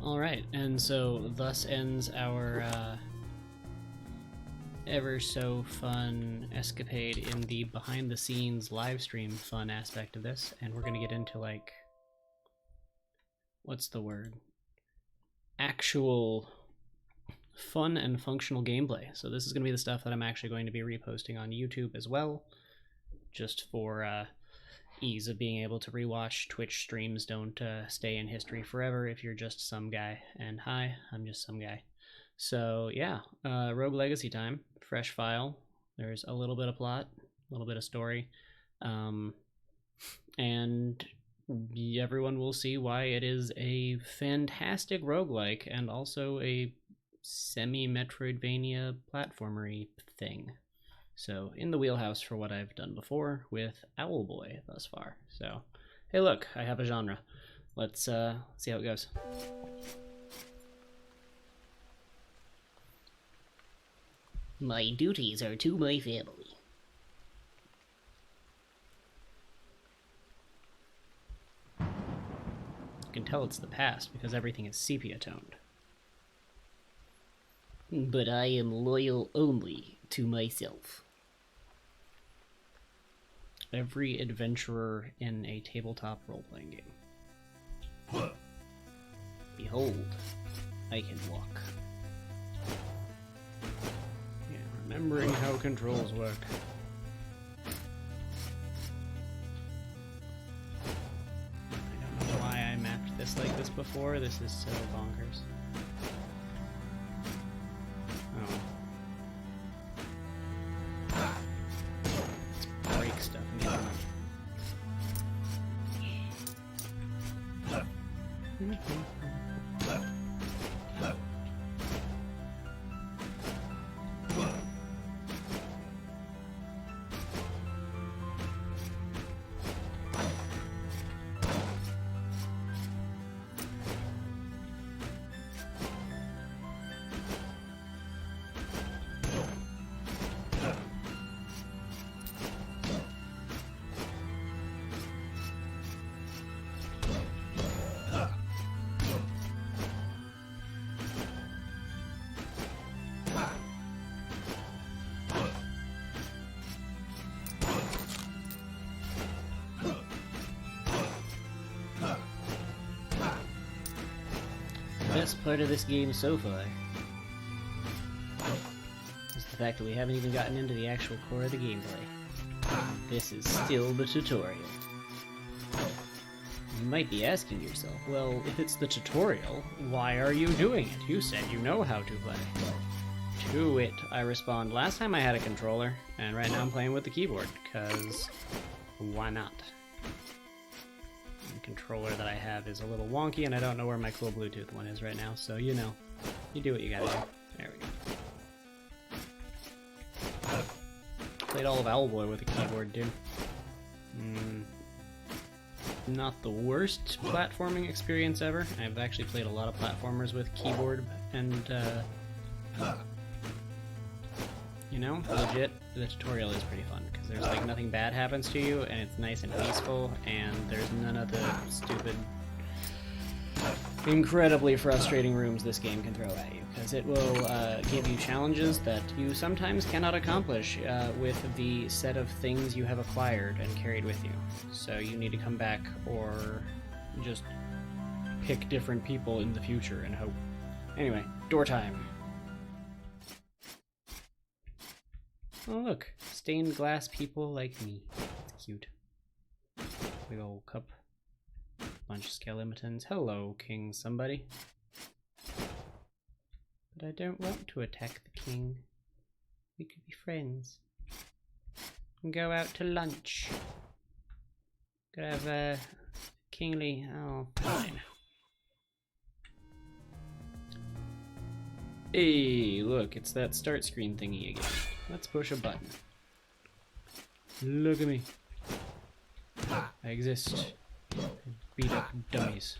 Alright, and so thus ends our ever so fun escapade in the behind the scenes live stream fun aspect of this, and we're gonna get into like, what's the word? Actual fun and functional gameplay. So this is gonna be the stuff that I'm actually going to be reposting on YouTube as well, just for ease of being able to rewatch. Twitch streams don't stay in history forever if you're just some guy, and hi, I'm just some guy. So yeah, Rogue Legacy time, fresh file. There's a little bit of plot, a little bit of story, and everyone will see why it is a fantastic roguelike and also a semi-Metroidvania platformery thing. So in the wheelhouse for what I've done before with Owlboy thus far. So hey, look, I have a genre. Let's see how it goes. My duties are to my family. You can tell it's the past because everything is sepia toned. But I am loyal only to myself. Every adventurer in a tabletop role-playing game. Behold, I can walk. Yeah, remembering how controls work. I don't know why I mapped this like this before. This is so bonkers. Best part of this game so far is the fact that we haven't even gotten into the actual core of the gameplay. This is still the tutorial. You might be asking yourself, well, if it's the tutorial, why are you doing it? You said you know how to play. To it, I respond, last time I had a controller, and right now I'm playing with the keyboard, because why not? The controller that I have is a little wonky, and I don't know where my cool Bluetooth one is right now, so you know, you do what you gotta do. There we go. Played all of Owlboy with a keyboard, dude. Not the worst platforming experience ever. I've actually played a lot of platformers with keyboard, and you know, legit, the tutorial is pretty fun, because there's like nothing bad happens to you, and it's nice and peaceful, and there's none of the stupid, incredibly frustrating rooms this game can throw at you, because it will give you challenges that you sometimes cannot accomplish with the set of things you have acquired and carried with you. So you need to come back or just pick different people in the future and hope. Anyway, door time. Oh look, stained glass people like me. It's cute. Big old cup. Bunch of skeletons. Hello, king somebody. But I don't want to attack the king. We could be friends. And go out to lunch. Could have a kingly... oh, fine. Hey, look, it's that start screen thingy again. Let's push a button. Look at me. I exist. Beat up dummies.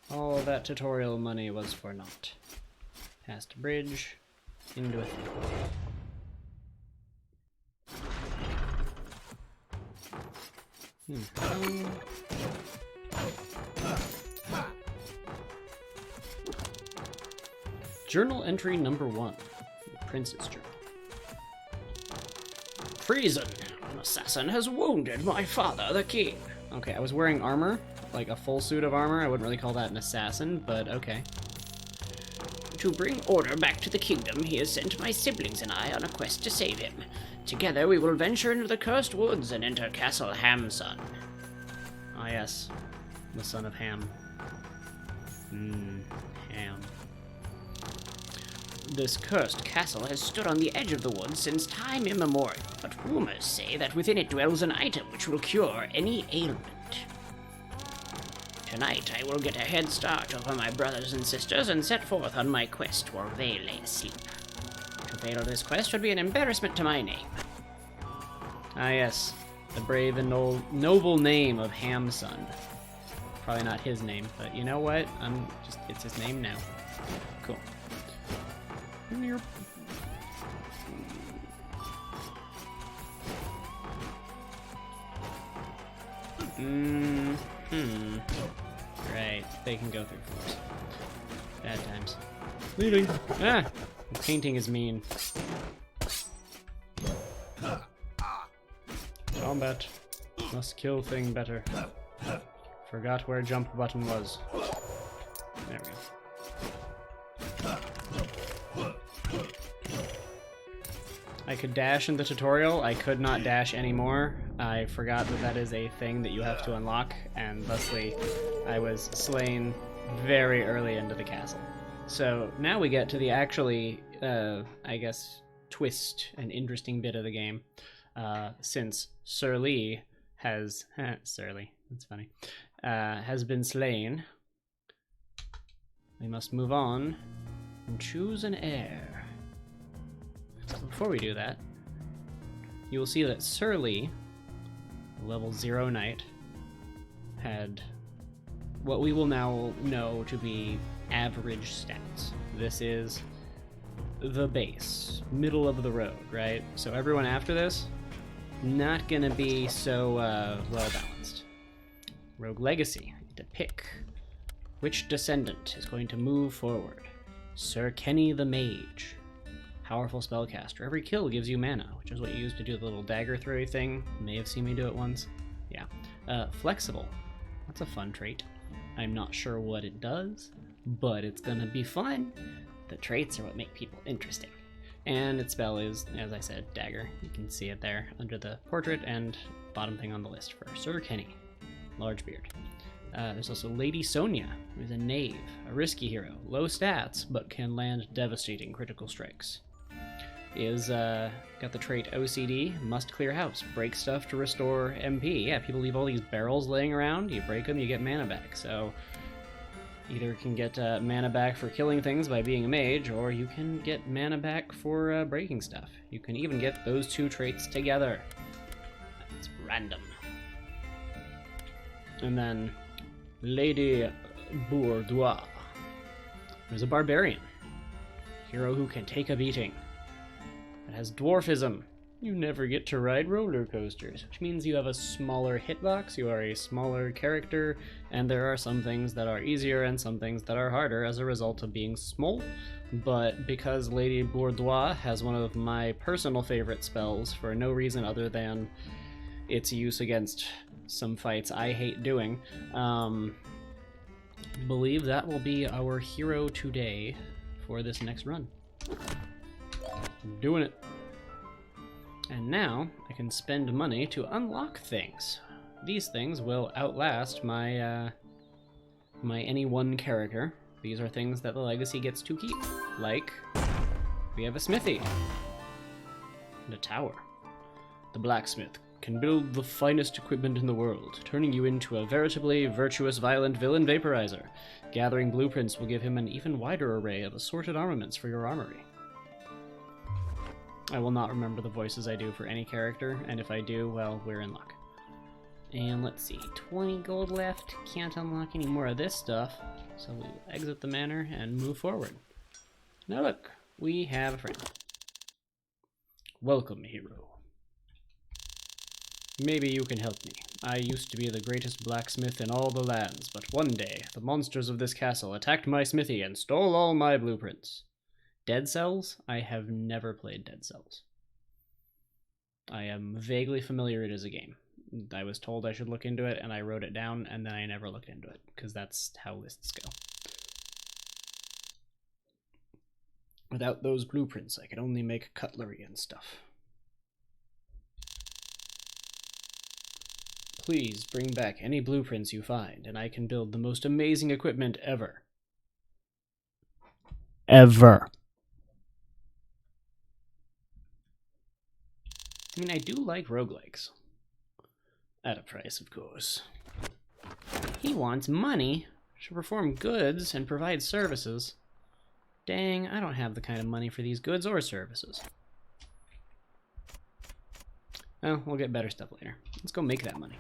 All that tutorial money was for naught. Past a bridge, into a thing. Journal entry number 1. The Prince's Journal. Treason! An assassin has wounded my father, the king. Okay, I was wearing armor, like a full suit of armor. I wouldn't really call that an assassin, but okay. To bring order back to the kingdom, he has sent my siblings and I on a quest to save him. Together we will venture into the cursed woods and enter Castle Hamsun. Ah yes, the son of Ham. Ham. This cursed castle has stood on the edge of the woods since time immemorial, but rumors say that within it dwells an item which will cure any ailment. Tonight I will get a head start over my brothers and sisters and set forth on my quest while they lay asleep. To fail this quest would be an embarrassment to my name. Ah yes, the brave and noble name of Hamsun. Probably not his name, but you know what? It's his name now. Cool. Right, they can go through floors. Bad times. Leaving. Ah! Painting is mean. Combat. Must kill thing better. Forgot where jump button was. There we go. I could dash in the tutorial. I could not dash anymore. I forgot that that is a thing that you have to unlock, and thusly I was slain very early into the castle. So now we get to the actually, I guess, twist and interesting bit of the game. Since Sir Lee has... Sir Lee, that's funny. Has been slain. We must move on and choose an heir. Before we do that, you will see that Sir Lee, level 0 knight, had what we will now know to be average stats. This is the base, middle of the road, right? So everyone after this, not gonna be so well balanced. Rogue Legacy, to pick which descendant is going to move forward. Sir Kenny the Mage. Powerful spellcaster. Every kill gives you mana, which is what you use to do the little dagger throwy thing. You may have seen me do it once. Yeah. Flexible. That's a fun trait. I'm not sure what it does, but it's gonna be fun. The traits are what make people interesting. And its spell is, as I said, dagger. You can see it there under the portrait and bottom thing on the list for Sir Kenny. Large beard. There's also Lady Sonia, who's a knave, a risky hero. Low stats, but can land devastating critical strikes. Is got the trait OCD, must clear house, break stuff to restore MP. Yeah, people leave all these barrels laying around, you break them, you get mana back. So either can get mana back for killing things by being a mage, or you can get mana back for breaking stuff. You can even get those two traits together. It's random. And then Lady Bourdois. There's a barbarian. Hero who can take a beating. It has dwarfism. You never get to ride roller coasters, which means you have a smaller hitbox, you are a smaller character, and there are some things that are easier and some things that are harder as a result of being small. But because Lady Bourdois has one of my personal favorite spells for no reason other than its use against some fights I hate doing, believe that will be our hero today for this next run. I'm doing it. And now I can spend money to unlock things. These things will outlast my my any one character. These are things that the legacy gets to keep. Like, we have a smithy and a tower. The blacksmith can build the finest equipment in the world, turning you into a veritably virtuous, violent villain vaporizer. Gathering blueprints will give him an even wider array of assorted armaments for your armory. I will not remember the voices I do for any character, and if I do, well, we're in luck. And let's see, 20 gold left. Can't unlock any more of this stuff, so we'll exit the manor and move forward. Now look, we have a friend. Welcome, hero. Maybe you can help me. I used to be the greatest blacksmith in all the lands, but one day the monsters of this castle attacked my smithy and stole all my blueprints. Dead Cells? I have never played Dead Cells. I am vaguely familiar it is a game. I was told I should look into it, and I wrote it down, and then I never looked into it, because that's how lists go. Without those blueprints, I could only make cutlery and stuff. Please bring back any blueprints you find, and I can build the most amazing equipment ever. Ever. I mean, I do like roguelikes. At a price, of course. He wants money to perform goods and provide services. Dang, I don't have the kind of money for these goods or services. Well, we'll get better stuff later. Let's go make that money.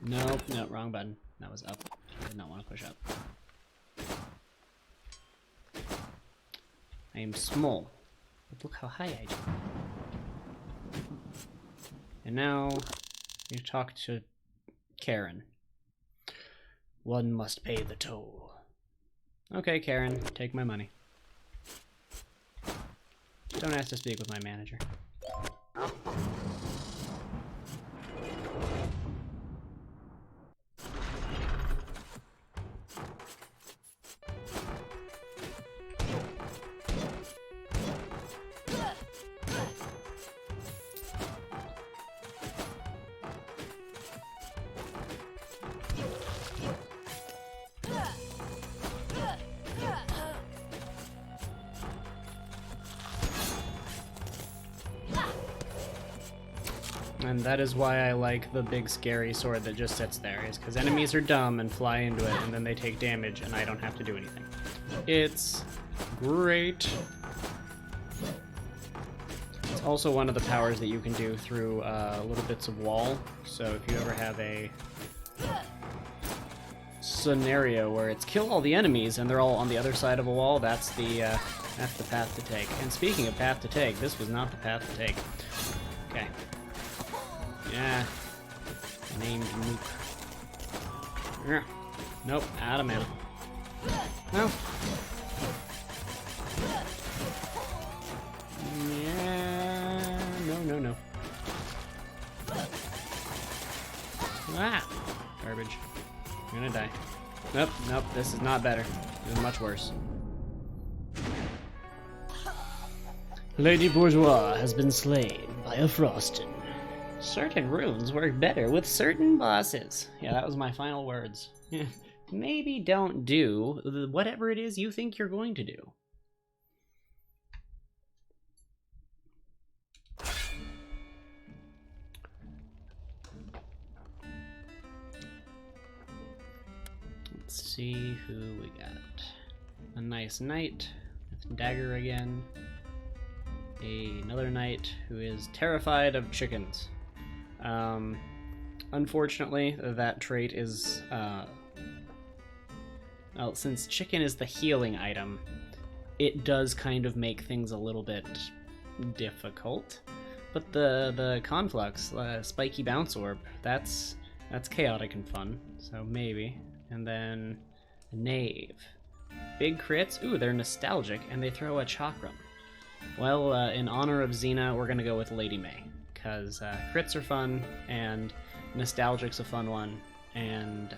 Nope, no, wrong button. That was up. I did not want to push up. I am small, but look how high I jump. And now, you talk to Karen. One must pay the toll. Okay, Karen, take my money. Don't ask to speak with my manager. And that is why I like the big scary sword that just sits there, is because enemies are dumb and fly into it, and then they take damage, and I don't have to do anything. It's great. It's also one of the powers that you can do through little bits of wall, so if you ever have a scenario where it's kill all the enemies and they're all on the other side of a wall, that's the path to take. And speaking of path to take, this was not the path to take. Okay. Yeah. Named Mook. Yeah. Nope, out of mana. No. Yeah. No. Ah! Garbage. I'm gonna die. Nope, this is not better. This is much worse. Lady Bourgeois has been slain by a Frostin. Certain runes work better with certain bosses. Yeah, that was my final words. Maybe don't do whatever it is you think you're going to do. Let's see who we got. A nice knight with dagger again. Another knight who is terrified of chickens. Unfortunately, that trait is, well, since chicken is the healing item, it does kind of make things a little bit difficult. But the Conflux, Spiky Bounce Orb, that's chaotic and fun, so maybe. And then Knave. Big crits, ooh, they're nostalgic, and they throw a chakram. Well, in honor of Xena, we're gonna go with Lady May. Because crits are fun, and nostalgic's a fun one, and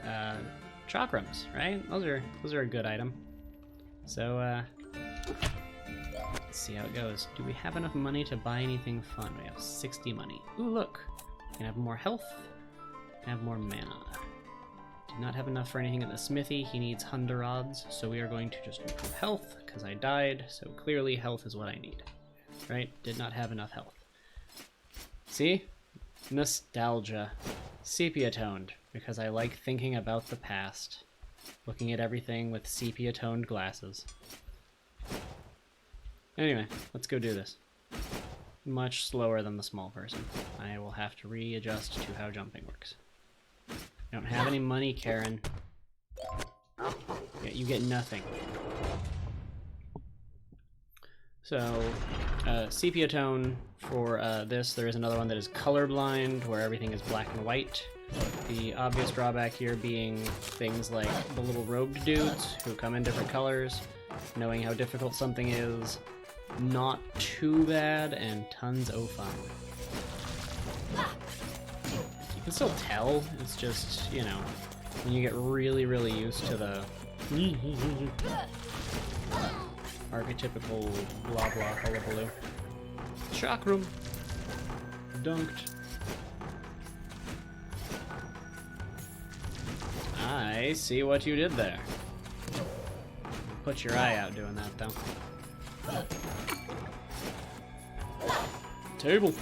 chakrams, right? Those are a good item. So let's see how it goes. Do we have enough money to buy anything fun? We have 60 money. Ooh, look, we can have more health, and have more mana. Did not have enough for anything at the smithy. He needs 100 odds, so we are going to just improve health because I died. So clearly, health is what I need. Right? Did not have enough health. See? Nostalgia. Sepia-toned, because I like thinking about the past. Looking at everything with sepia-toned glasses. Anyway, let's go do this. Much slower than the small person. I will have to readjust to how jumping works. I don't have any money, Karen. Yeah, you get nothing. So, sepia tone for this. There is another one that is colorblind, where everything is black and white. The obvious drawback here being things like the little robed dudes who come in different colors, knowing how difficult something is, not too bad, and tons of fun. You can still tell, it's just, you know, when you get really, really used to the archetypical blah blah hullabaloo. Shock room. Dunked. I see what you did there. Put your eye out doing that, though. Table.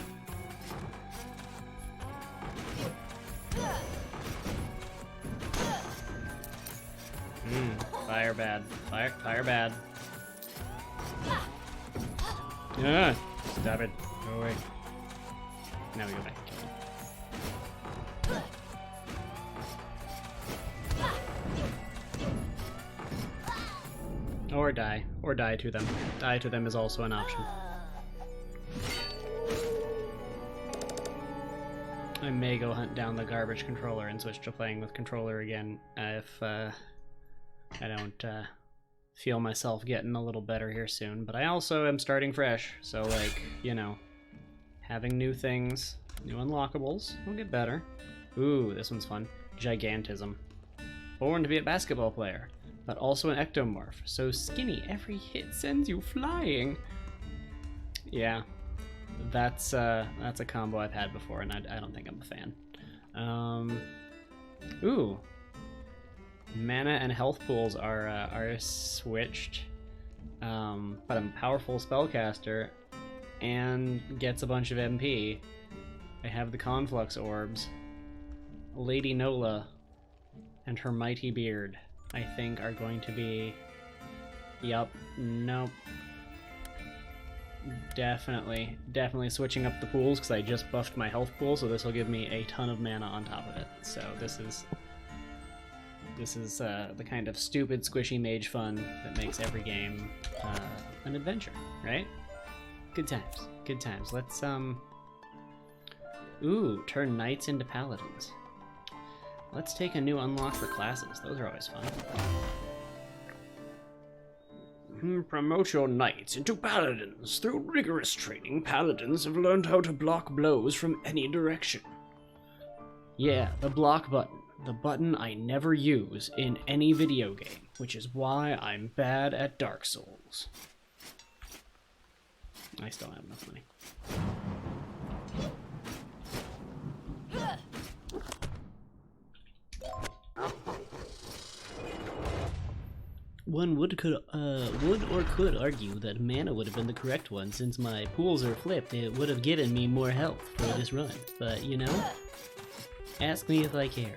Fire bad. Fire bad. Yeah. Stop it. Go away. Now we go back and kill him. Or die. Or die to them. Die to them is also an option. I may go hunt down the garbage controller and switch to playing with controller again if I don't feel myself getting a little better here soon. But I also am starting fresh, so like, you know, having new things, new unlockables, will get better. Ooh, this one's fun. Gigantism. Born to be a basketball player, but also an ectomorph. So skinny, every hit sends you flying. Yeah, that's a combo I've had before, and I don't think I'm a fan. Ooh, mana and health pools are switched, but I'm a powerful spellcaster and gets a bunch of MP. I have the Conflux orbs. Lady Nola and her mighty beard, I think, are going to be... Yup. Nope. Definitely switching up the pools, because I just buffed my health pool, so this will give me a ton of mana on top of it. So this is the kind of stupid, squishy mage fun that makes every game an adventure, right? Good times. Good times. Let's, ooh, turn knights into paladins. Let's take a new unlock for classes. Those are always fun. Promote your knights into paladins. Through rigorous training, paladins have learned how to block blows from any direction. Yeah, the block button. The button I never use in any video game, which is why I'm bad at Dark Souls. I still have enough money. One would or could argue that mana would have been the correct one, since my pools are flipped. It would have given me more health for this run. But, you know, ask me if I care.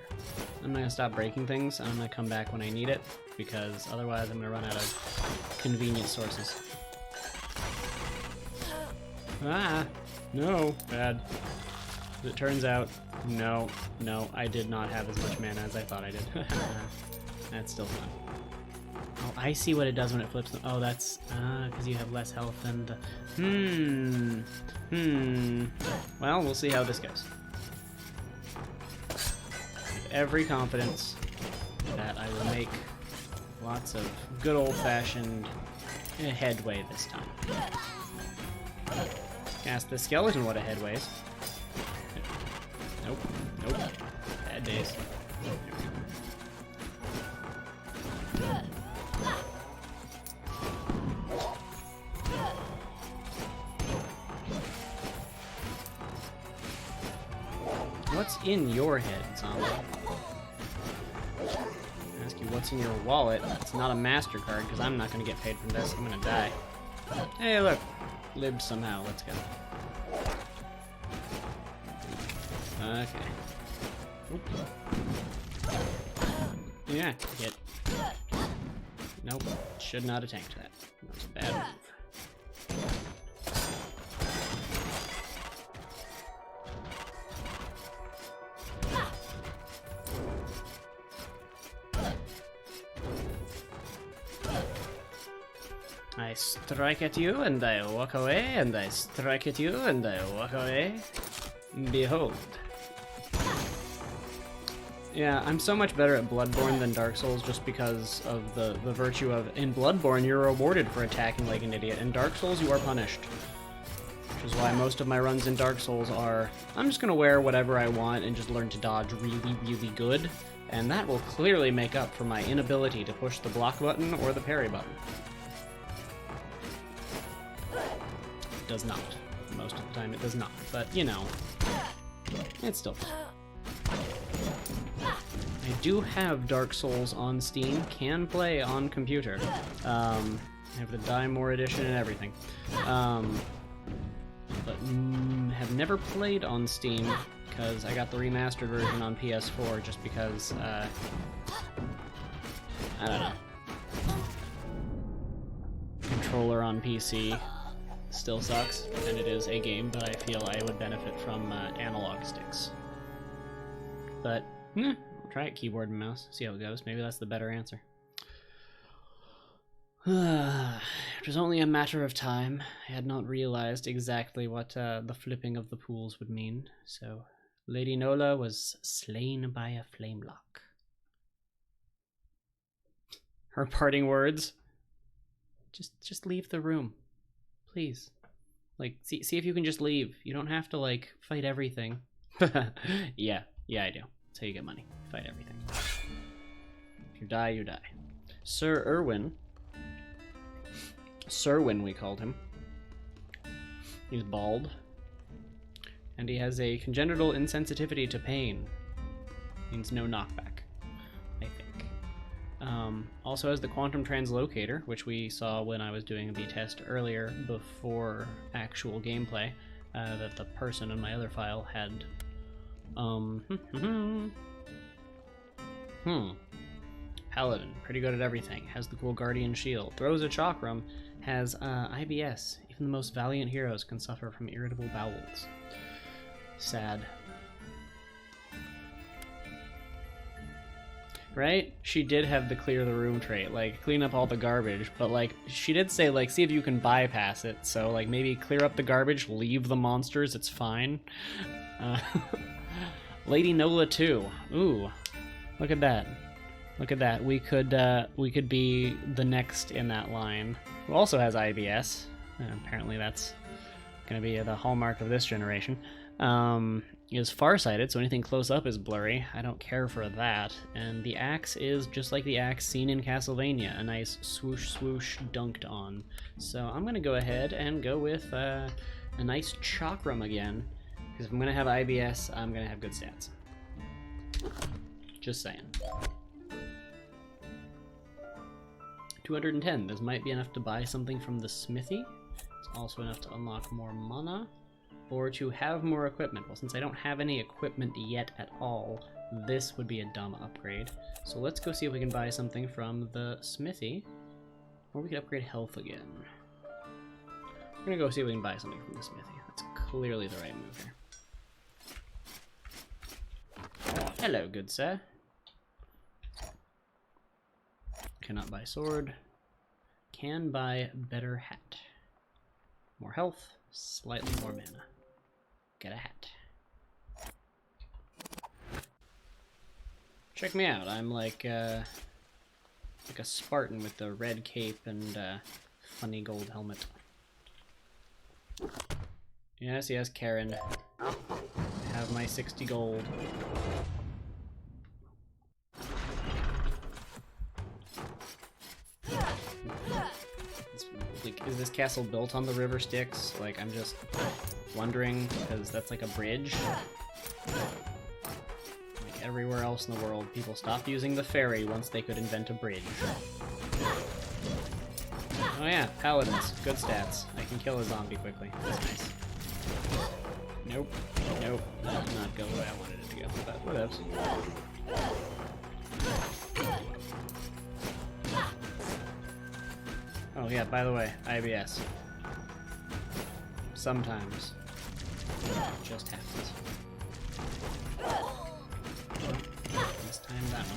I'm not gonna stop breaking things, and I'm gonna come back when I need it, because otherwise I'm gonna run out of convenient sources. Ah! No! Bad. As it turns out, no, I did not have as much mana as I thought I did. That's still fun. Oh, I see what it does when it flips them. Oh, that's... because you have less health than the... Well, we'll see how this goes. With every confidence that I will make lots of good old-fashioned headway this time. Ask the skeleton what a headway's. Nope. Bad days. What's in your head, zombie? Ask you what's in your wallet. It's not a MasterCard, because I'm not going to get paid from this. I'm going to die. Hey, look. Lived somehow. Let's go. Okay. Oop. Yeah, hit. Nope. Should not have tanked that. That was a bad move. I strike at you, and I walk away, and I strike at you, and I walk away. Behold. Yeah, I'm so much better at Bloodborne than Dark Souls just because of the virtue of, in Bloodborne, you're rewarded for attacking like an idiot. In Dark Souls, you are punished. Which is why most of my runs in Dark Souls are, I'm just gonna wear whatever I want and just learn to dodge really, really good, and that will clearly make up for my inability to push the block button or the parry button. It does not. Most of the time it does not, but you know, it's still fun. I do have Dark Souls on Steam, can play on computer. I have the Die More edition and everything. But have never played on Steam because I got the remastered version on PS4 just because, I don't know. Controller on PC still sucks, and it is a game that I feel I would benefit from analog sticks. But, I'll try it keyboard and mouse, see how it goes. Maybe that's the better answer. It was only a matter of time. I had not realized exactly what the flipping of the pools would mean, so Lady Nola was slain by a flamelock. Her parting words? Just leave the room. Please. Like, see if you can just leave. You don't have to, like, fight everything. Yeah, I do. That's how you get money. Fight everything. If you die, you die. Sir Irwin. Serwin, we called him. He's bald. And he has a congenital insensitivity to pain. Means no knockback, I think. Also has the quantum translocator, which we saw when I was doing the test earlier before actual gameplay, that the person in my other file had. Paladin, pretty good at everything. Has the cool guardian shield. Throws a chakram. Has IBS. Even the most valiant heroes can suffer from irritable bowels. Sad. Right? She did have the clear the room trait, like clean up all the garbage, but like she did say like see if you can bypass it, so like maybe clear up the garbage, leave the monsters, it's fine. Lady Nola 2. Ooh. Look at that. Look at that. We could be the next in that line. Who also has IBS. Apparently that's gonna be the hallmark of this generation. Is farsighted, so anything close up is blurry. I don't care for that. And the axe is just like the axe seen in Castlevania, a nice swoosh swoosh dunked on. So I'm gonna go ahead and go with a nice chakram again, because if I'm gonna have IBS, I'm gonna have good stats. Just saying. 210. This might be enough to buy something from the smithy. It's also enough to unlock more mana. Or to have more equipment. Well, since I don't have any equipment yet at all, this would be a dumb upgrade. So let's go see if we can buy something from the smithy. Or we could upgrade health again. We're gonna go see if we can buy something from the smithy. That's clearly the right move here. Hello, good sir. Cannot buy sword. Can buy better hat. More health, slightly more mana. Get a hat. Check me out. I'm like a Spartan with the red cape and funny gold helmet. Yes, Karen. I have my 60 gold. Like, is this castle built on the river Styx? Like, I'm just wondering, because that's like a bridge. Like, everywhere else in the world, people stopped using the ferry once they could invent a bridge. Oh yeah, paladins. Good stats. I can kill a zombie quickly. That's nice. Nope. Nope. That did not go the way I wanted it to go, but whatevs. Oh yeah, by the way, IBS. Sometimes. It just happens. This time that one.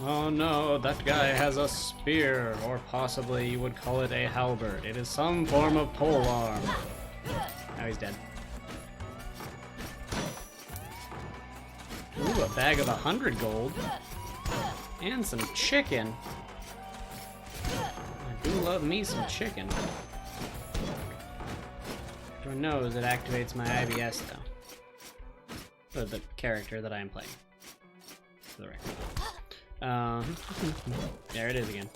Oh no, that guy has a spear, or possibly you would call it a halberd. It is some form of polearm. Now he's dead. Ooh, a bag of 100 gold. And some chicken. I do love me some chicken. Everyone knows it activates my IBS though. Or the character that I am playing. For the record. There it is again.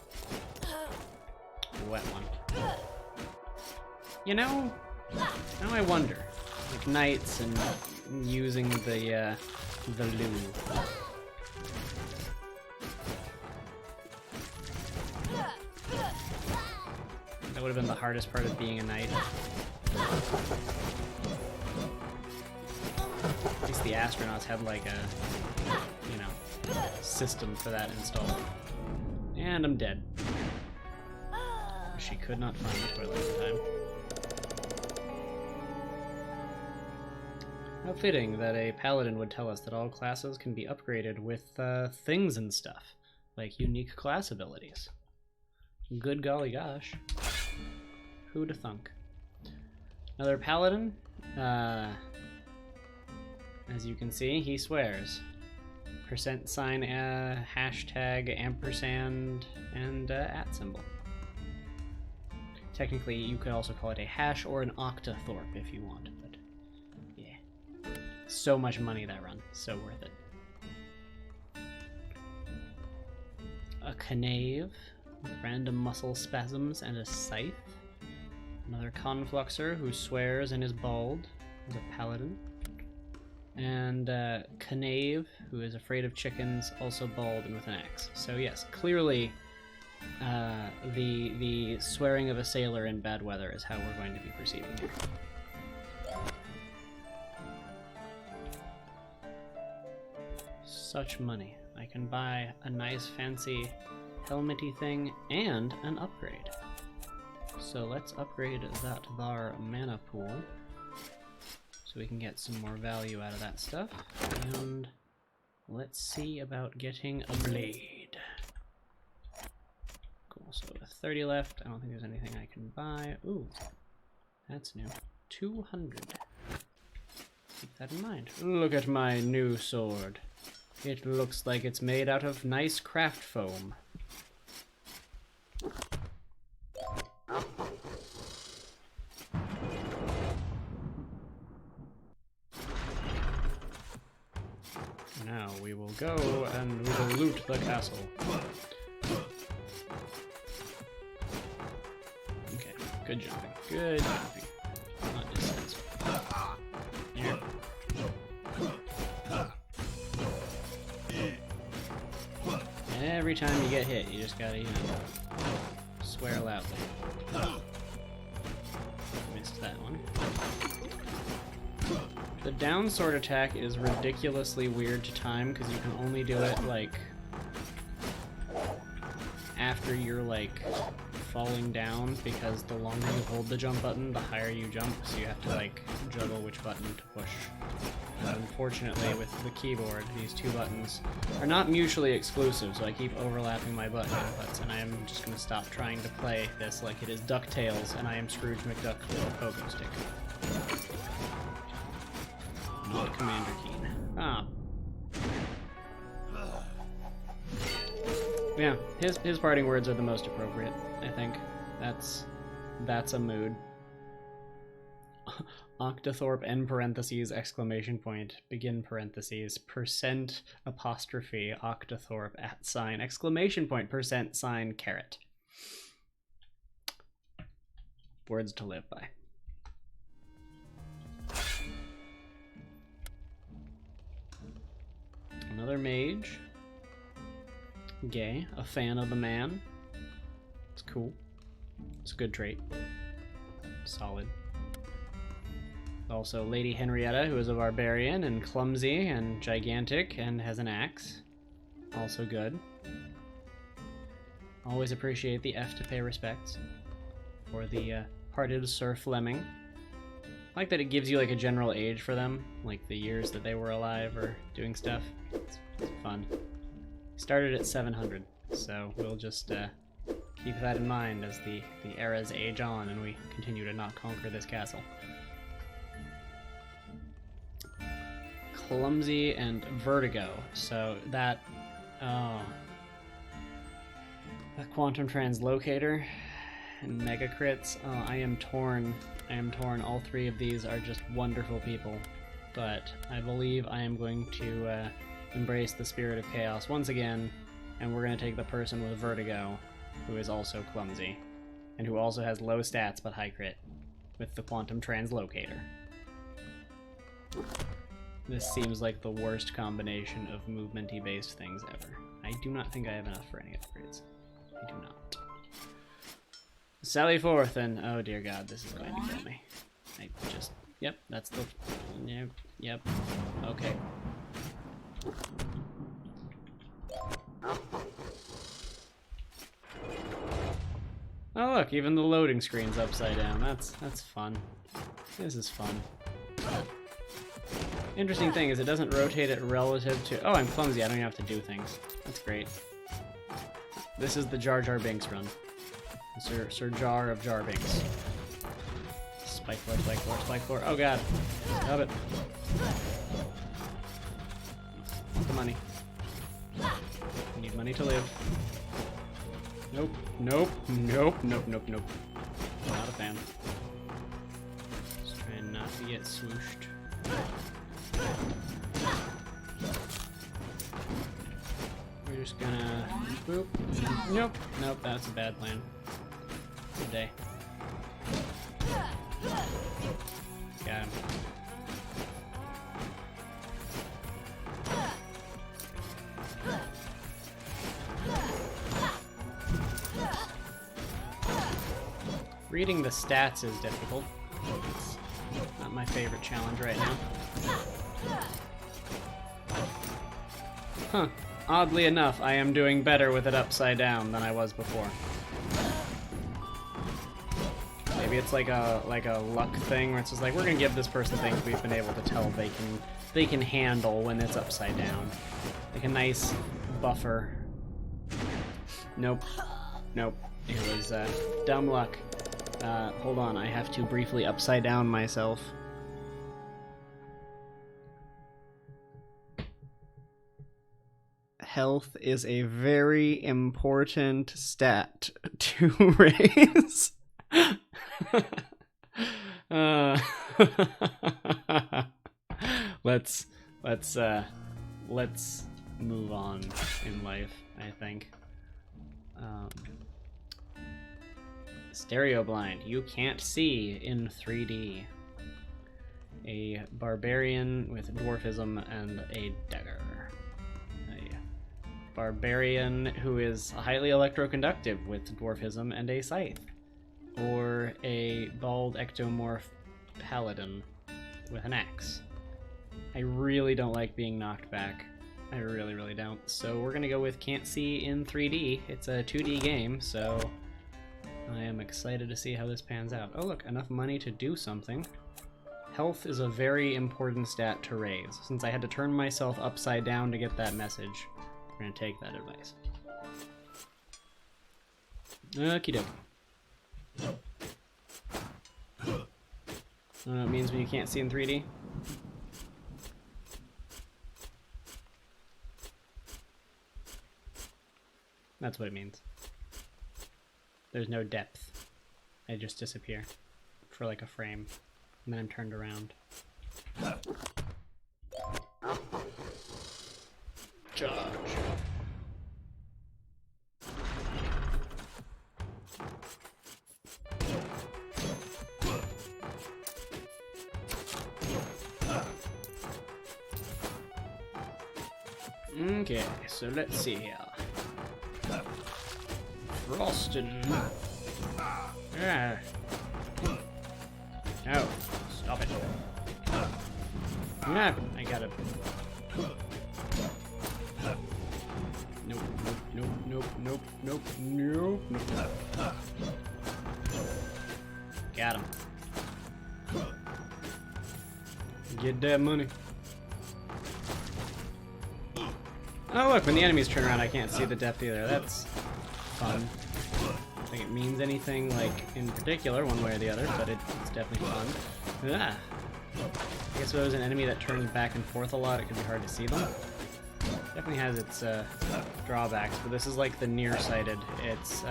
Wet one. You know, now I wonder, like knights and using the loo. That would have been the hardest part of being a knight. At least the astronauts had like a, you know, system for that installed. And I'm dead. She could not find the toilet in time. How fitting that a paladin would tell us that all classes can be upgraded with things and stuff, like unique class abilities. Good golly gosh. Who'da thunk? Another paladin. As you can see, he swears. %sign, hashtag, ampersand, and @ symbol. Technically, you could also call it a hash or an octathorpe if you want, but yeah. So much money that run. So worth it. A knave, random muscle spasms, and a scythe. Another confluxer who swears and is bald, is a paladin. And Knave, who is afraid of chickens, also bald and with an axe. So yes, clearly the swearing of a sailor in bad weather is how we're going to be proceeding here. Such money. I can buy a nice fancy helmety thing and an upgrade. So let's upgrade that var mana pool so we can get some more value out of that stuff. And let's see about getting a blade. Cool, so with 30 left, I don't think there's anything I can buy. Ooh, that's new. 200. Keep that in mind. Look at my new sword. It looks like it's made out of nice craft foam. Now we will go and we will loot the castle. Okay, good jumping. Good jumping. Not distance. Here. Every time you get hit, you just gotta, you know, swear loudly. Missed that one. The down sword attack is ridiculously weird to time because you can only do it like after you're like falling down, because the longer you hold the jump button, the higher you jump, so you have to like juggle which button to push. But unfortunately with the keyboard, these two buttons are not mutually exclusive, so I keep overlapping my button inputs, and I am just going to stop trying to play this like it is DuckTales and I am Scrooge McDuck with a pogo stick. Not Commander Keen. Ah. Yeah, his parting words are the most appropriate, I think. That's a mood. Octathorpe, end parentheses, exclamation point, begin parentheses, %, apostrophe, Octathorpe, @ exclamation point, %, caret. Words to live by. Another mage. Gay, a fan of the man. It's cool. It's a good trait. Solid. Also Lady Henrietta, who is a barbarian and clumsy and gigantic and has an axe. Also good. Always appreciate the F to pay respects for the hearted Sir Fleming. I like that it gives you like a general age for them, like the years that they were alive or doing stuff. It's fun. Started at 700, so we'll just keep that in mind as the eras age on and we continue to not conquer this castle. Clumsy and Vertigo. So that Quantum Translocator and Mega Crits. I am torn. I am torn. All three of these are just wonderful people, but I believe I am going to embrace the spirit of chaos once again, and we're going to take the person with Vertigo, who is also clumsy, and who also has low stats but high crit, with the Quantum Translocator. This seems like the worst combination of movement-y based things ever. I do not think I have enough for any upgrades. I do not. Sally forth and... oh dear god, this is going to kill me. I just... yep, that's the... yep. Okay. Oh look, even the loading screen's upside down. That's fun. This is fun. Interesting thing is it doesn't rotate it relative to... oh, I'm clumsy, I don't even have to do things. That's great. This is the Jar Jar Binks run. Sir Jar of Jar Binks. Spike floor, spike floor, spike floor. Oh god. Stop it. Want the money. I need money to live. Nope. Nope. Nope. Nope. Nope. Nope. Not a fan. Just trying not to get swooshed. We're just gonna boop. Nope. Nope. That's a bad plan. Good day. Got him. Reading the stats is difficult. It's not my favorite challenge right now. Huh. Oddly enough, I am doing better with it upside down than I was before. Maybe it's like a luck thing where it's just like, we're gonna give this person things we've been able to tell they can handle when it's upside down. Like a nice buffer. Nope. Nope. It was dumb luck. Hold on, I have to briefly upside down myself. Health is a very important stat to raise. Let's move on in life, I think. Stereo blind. You can't see in 3D. A barbarian with dwarfism and a dagger. A barbarian who is highly electroconductive with dwarfism and a scythe. Or a bald ectomorph paladin with an axe. I really don't like being knocked back. I really, really don't. So we're gonna go with can't see in 3D. It's a 2D game, so I am excited to see how this pans out. Oh look, enough money to do something. Health is a very important stat to raise. Since I had to turn myself upside down to get that message, we're gonna take that advice. Okie doke. I don't know what it means when you can't see in 3D. That's what it means. There's no depth. I just disappear for like a frame, and then I'm turned around. Charge. Okay, so let's see here. Frostin'. Yeah. No, stop it. No, I gotta. Nope, nope, nope, nope, nope, nope, nope. Got him. Get that money. Oh look, when the enemies turn around I can't see the depth either. That's fun. I don't think it means anything like in particular one way or the other, but it's definitely fun. Ah. I guess if it was an enemy that turns back and forth a lot, it could be hard to see them. Definitely has its drawbacks, but this is like the nearsighted. It's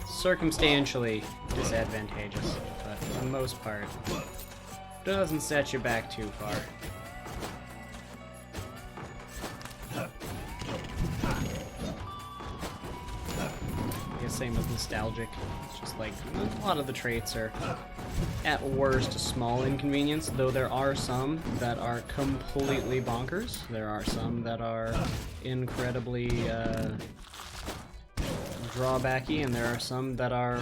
circumstantially disadvantageous, but for the most part, doesn't set you back too far. I guess same with nostalgic. It's just like a lot of the traits are at worst a small inconvenience, though there are some that are completely bonkers. There are some that are incredibly drawbacky, and there are some that are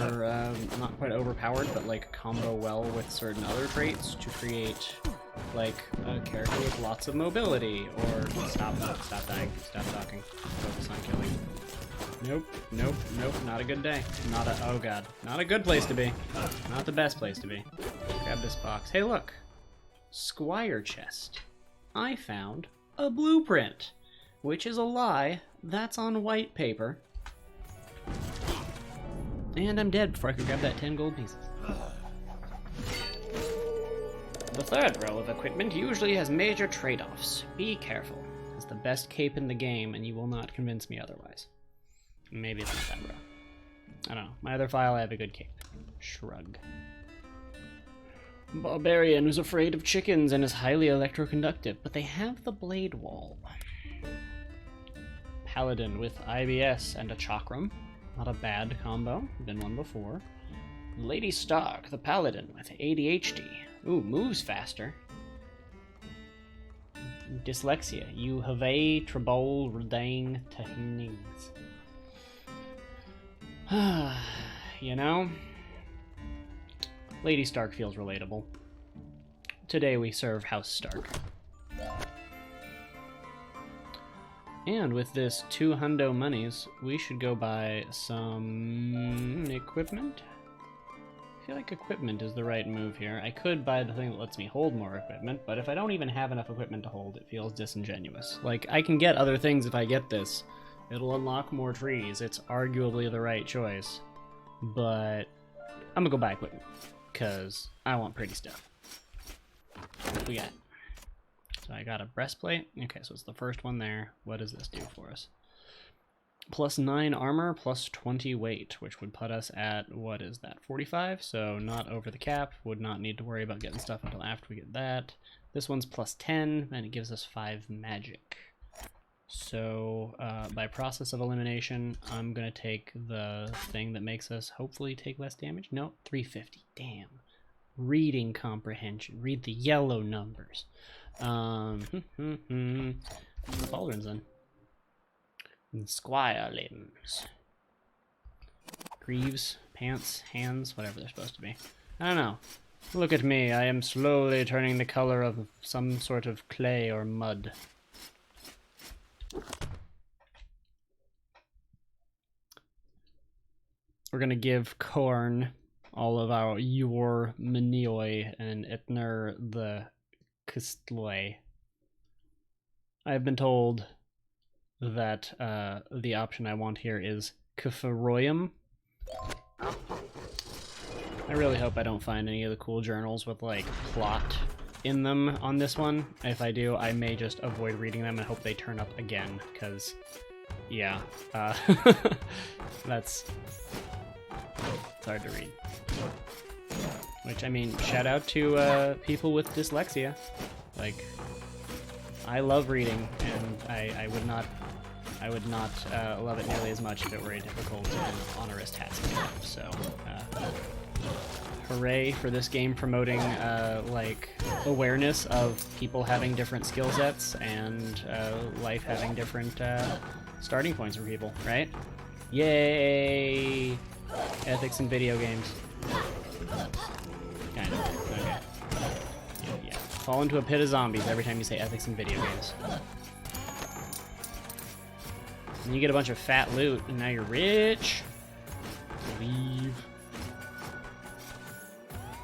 not quite overpowered, but like combo well with certain other traits to create like a character with lots of mobility, or stop dying, stop talking, focus on killing. Nope, not a good day. Oh god, not a good place to be. Not the best place to be. Grab this box. Hey look, Squire chest. I found a blueprint, which is a lie. That's on white paper. And I'm dead before I could grab that 10 gold pieces. The third row of equipment usually has major trade-offs. Be careful. It's the best cape in the game, and you will not convince me otherwise. Maybe it's not that row. I don't know. My other file, I have a good cape. Shrug. Barbarian who's afraid of chickens and is highly electroconductive, but they have the blade wall. Paladin with IBS and a chakram. Not a bad combo. Been one before. Lady Stark, the paladin with ADHD. Ooh, moves faster. Dyslexia. You have a trouble reading things. You know, Lady Stark feels relatable. Today we serve House Stark. And with this 2 hundo monies, we should go buy some equipment. I feel like equipment is the right move here. I could buy the thing that lets me hold more equipment, but if I don't even have enough equipment to hold, it feels disingenuous. Like, I can get other things if I get this. It'll unlock more trees. It's arguably the right choice. But I'm gonna go buy equipment, because I want pretty stuff. What we got? So I got a breastplate. Okay, so it's the first one there. What does this do for us? Plus 9 armor, plus 20 weight, which would put us at, what is that, 45? So not over the cap. Would not need to worry about getting stuff until after we get that. This one's plus 10, and it gives us 5 magic. So by process of elimination, I'm going to take the thing that makes us hopefully take less damage. No, 350. Damn. Reading comprehension. Read the yellow numbers. Pauldrons then. And Squire limbs. Greaves, pants, hands, whatever they're supposed to be. I don't know. Look at me, I am slowly turning the color of some sort of clay or mud. We're gonna give Korn all of our Yor Menioi and Etner the Kistloi. I've been told that the option I want here is Kfaroyum. I really hope I don't find any of the cool journals with like plot in them on this one. If I do, I may just avoid reading them and hope they turn up again, because yeah, it's hard to read. Which, I mean, shout out to people with dyslexia. Like, I love reading, and I would not love it nearly as much if it were a difficult and onerous task. So, hooray for this game promoting like awareness of people having different skill sets and life having different starting points for people, right? Yay! Ethics in video games. Kind of. Okay. Yeah. Fall into a pit of zombies every time you say ethics in video games. And you get a bunch of fat loot, and now you're rich. Leave.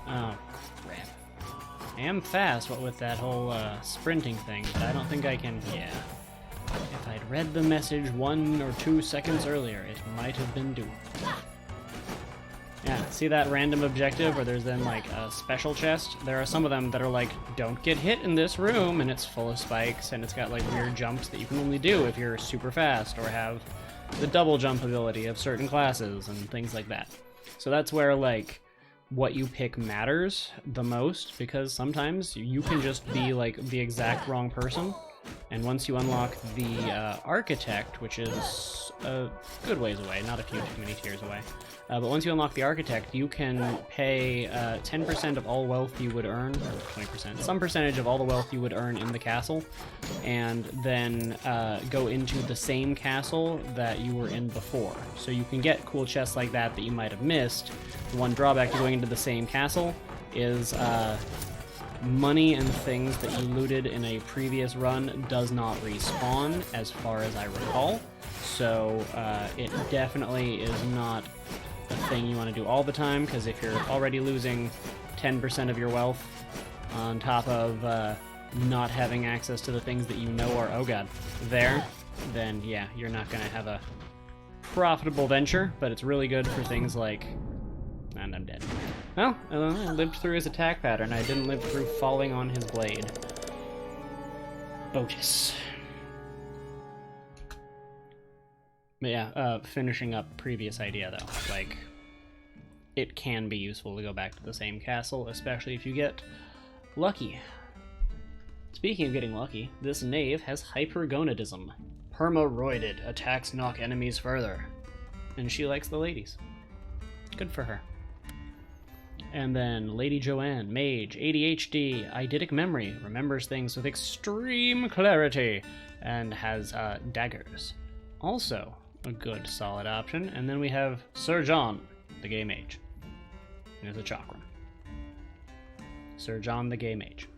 Oh, crap. I am fast, what with that whole sprinting thing, but I don't think I can... Yeah. If I'd read the message 1 or 2 seconds earlier, it might have been doomed. Yeah, see that random objective where there's then like a special chest? There are some of them that are like, don't get hit in this room, and it's full of spikes, and it's got like weird jumps that you can only do if you're super fast or have the double jump ability of certain classes and things like that. So that's where like what you pick matters the most, because sometimes you can just be like the exact wrong person, and once you unlock the Architect, which is a good ways away, not a few too many tiers away, but once you unlock the Architect, you can pay 10% of all wealth you would earn, or 20%, some percentage of all the wealth you would earn in the castle, and then go into the same castle that you were in before. So you can get cool chests like that that you might have missed. The one drawback to going into the same castle is money and things that you looted in a previous run does not respawn, as far as I recall. So it definitely is not a thing you want to do all the time, because if you're already losing 10% of your wealth on top of not having access to the things that you know are, oh god, there, then yeah, you're not going to have a profitable venture, but it's really good for things like... And I'm dead. Well, I lived through his attack pattern. I didn't live through falling on his blade. Bogus. But yeah, finishing up previous idea though. Like, it can be useful to go back to the same castle, especially if you get lucky. Speaking of getting lucky, this knave has hypergonadism. Perma-roided, attacks knock enemies further. And she likes the ladies. Good for her. And then Lady Joanne, Mage, ADHD, eidetic memory, remembers things with extreme clarity, and has daggers. Also a good solid option. And then we have Sir John, the Gay Mage. There's a chakram. Sir John, the Gay Mage.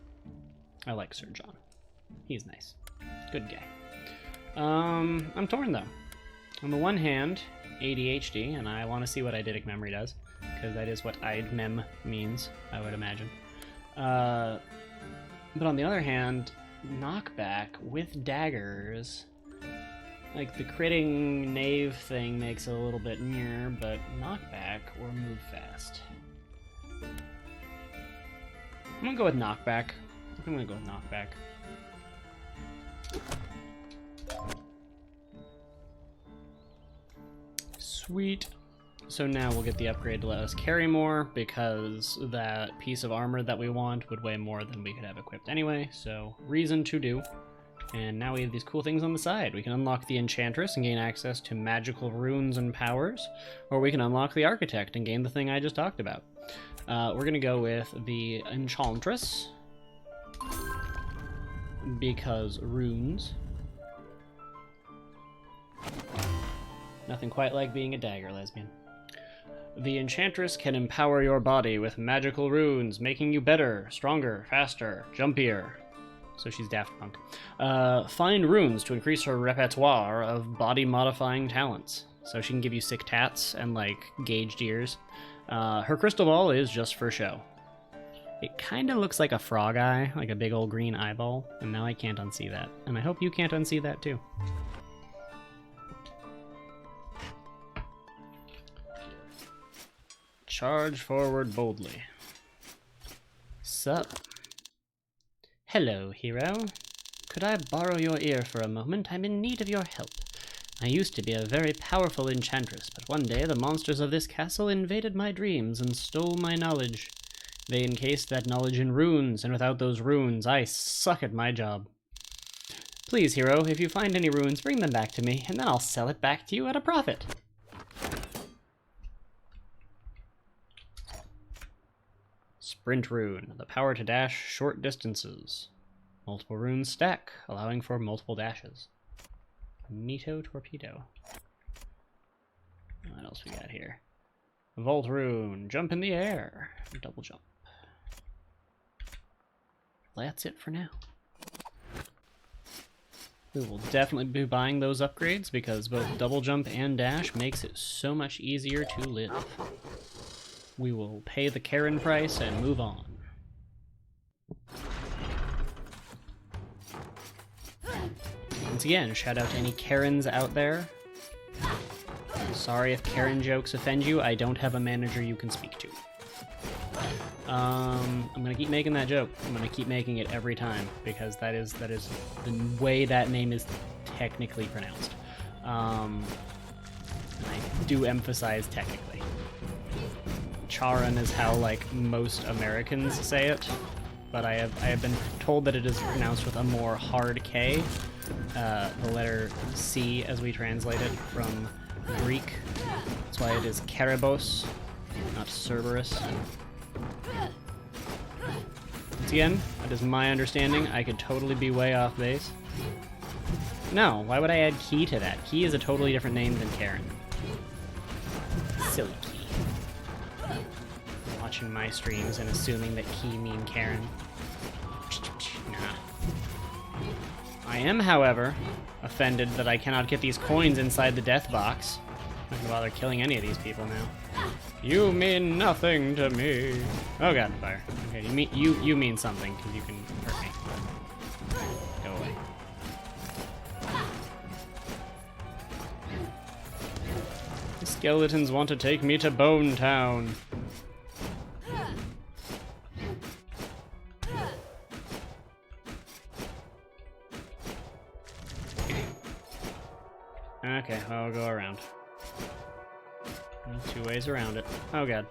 I like Sir John. He's nice. Good guy. I'm torn though. On the one hand, ADHD, and I want to see what eidetic memory does, because that is what eidmem means, I would imagine. But on the other hand, knockback with daggers, like the critting knave thing makes it a little bit near, but knockback or move fast. I'm gonna go with knockback. I'm gonna go with knockback. Sweet. So now we'll get the upgrade to let us carry more, because that piece of armor that we want would weigh more than we could have equipped anyway, so reason to do. And now we have these cool things on the side. We can unlock the Enchantress and gain access to magical runes and powers, or we can unlock the Architect and gain the thing I just talked about. We're gonna go with the Enchantress, because runes. Nothing quite like being a dagger lesbian. The Enchantress can empower your body with magical runes, making you better, stronger, faster, jumpier. So she's Daft Punk. Find runes to increase her repertoire of body-modifying talents. So she can give you sick tats and, like, gauged ears. Her crystal ball is just for show. It kind of looks like a frog eye, like a big old green eyeball, and now I can't unsee that. And I hope you can't unsee that too. Charge forward boldly. Sup? Hello, hero. Could I borrow your ear for a moment? I'm in need of your help. I used to be a very powerful enchantress, but one day the monsters of this castle invaded my dreams and stole my knowledge. They encased that knowledge in runes, and without those runes, I suck at my job. Please, hero, if you find any runes, bring them back to me, and then I'll sell it back to you at a profit. Sprint rune, the power to dash short distances. Multiple runes stack, allowing for multiple dashes. Neato torpedo. What else we got here? Volt rune, jump in the air. Double jump. That's it for now. We will definitely be buying those upgrades, because both double jump and dash makes it so much easier to live. We will pay the Karen price and move on. Once again, shout out to any Karens out there. Sorry if Karen jokes offend you. I don't have a manager you can speak to. I'm gonna keep making that joke. I'm gonna keep making it every time because that is the way that name is technically pronounced. And I do emphasize technically. Charon is how like most Americans say it, but I have been told that it is pronounced with a more hard K, the letter C as we translate it from Greek. That's why it is Kerberos, not Cerberus. Once again, that is my understanding. I could totally be way off base. No, why would I add Key to that? Key is a totally different name than Karen. Silly Key. Watching my streams and assuming that Key mean Karen. Nah. I am, however, offended that I cannot get these coins inside the death box. I'm not gonna bother killing any of these people now. You mean nothing to me. Oh god, fire. Okay, you mean something because you can hurt me. Go away. The skeletons want to take me to Bone Town. Okay, I'll go around. Two ways around it. Oh god.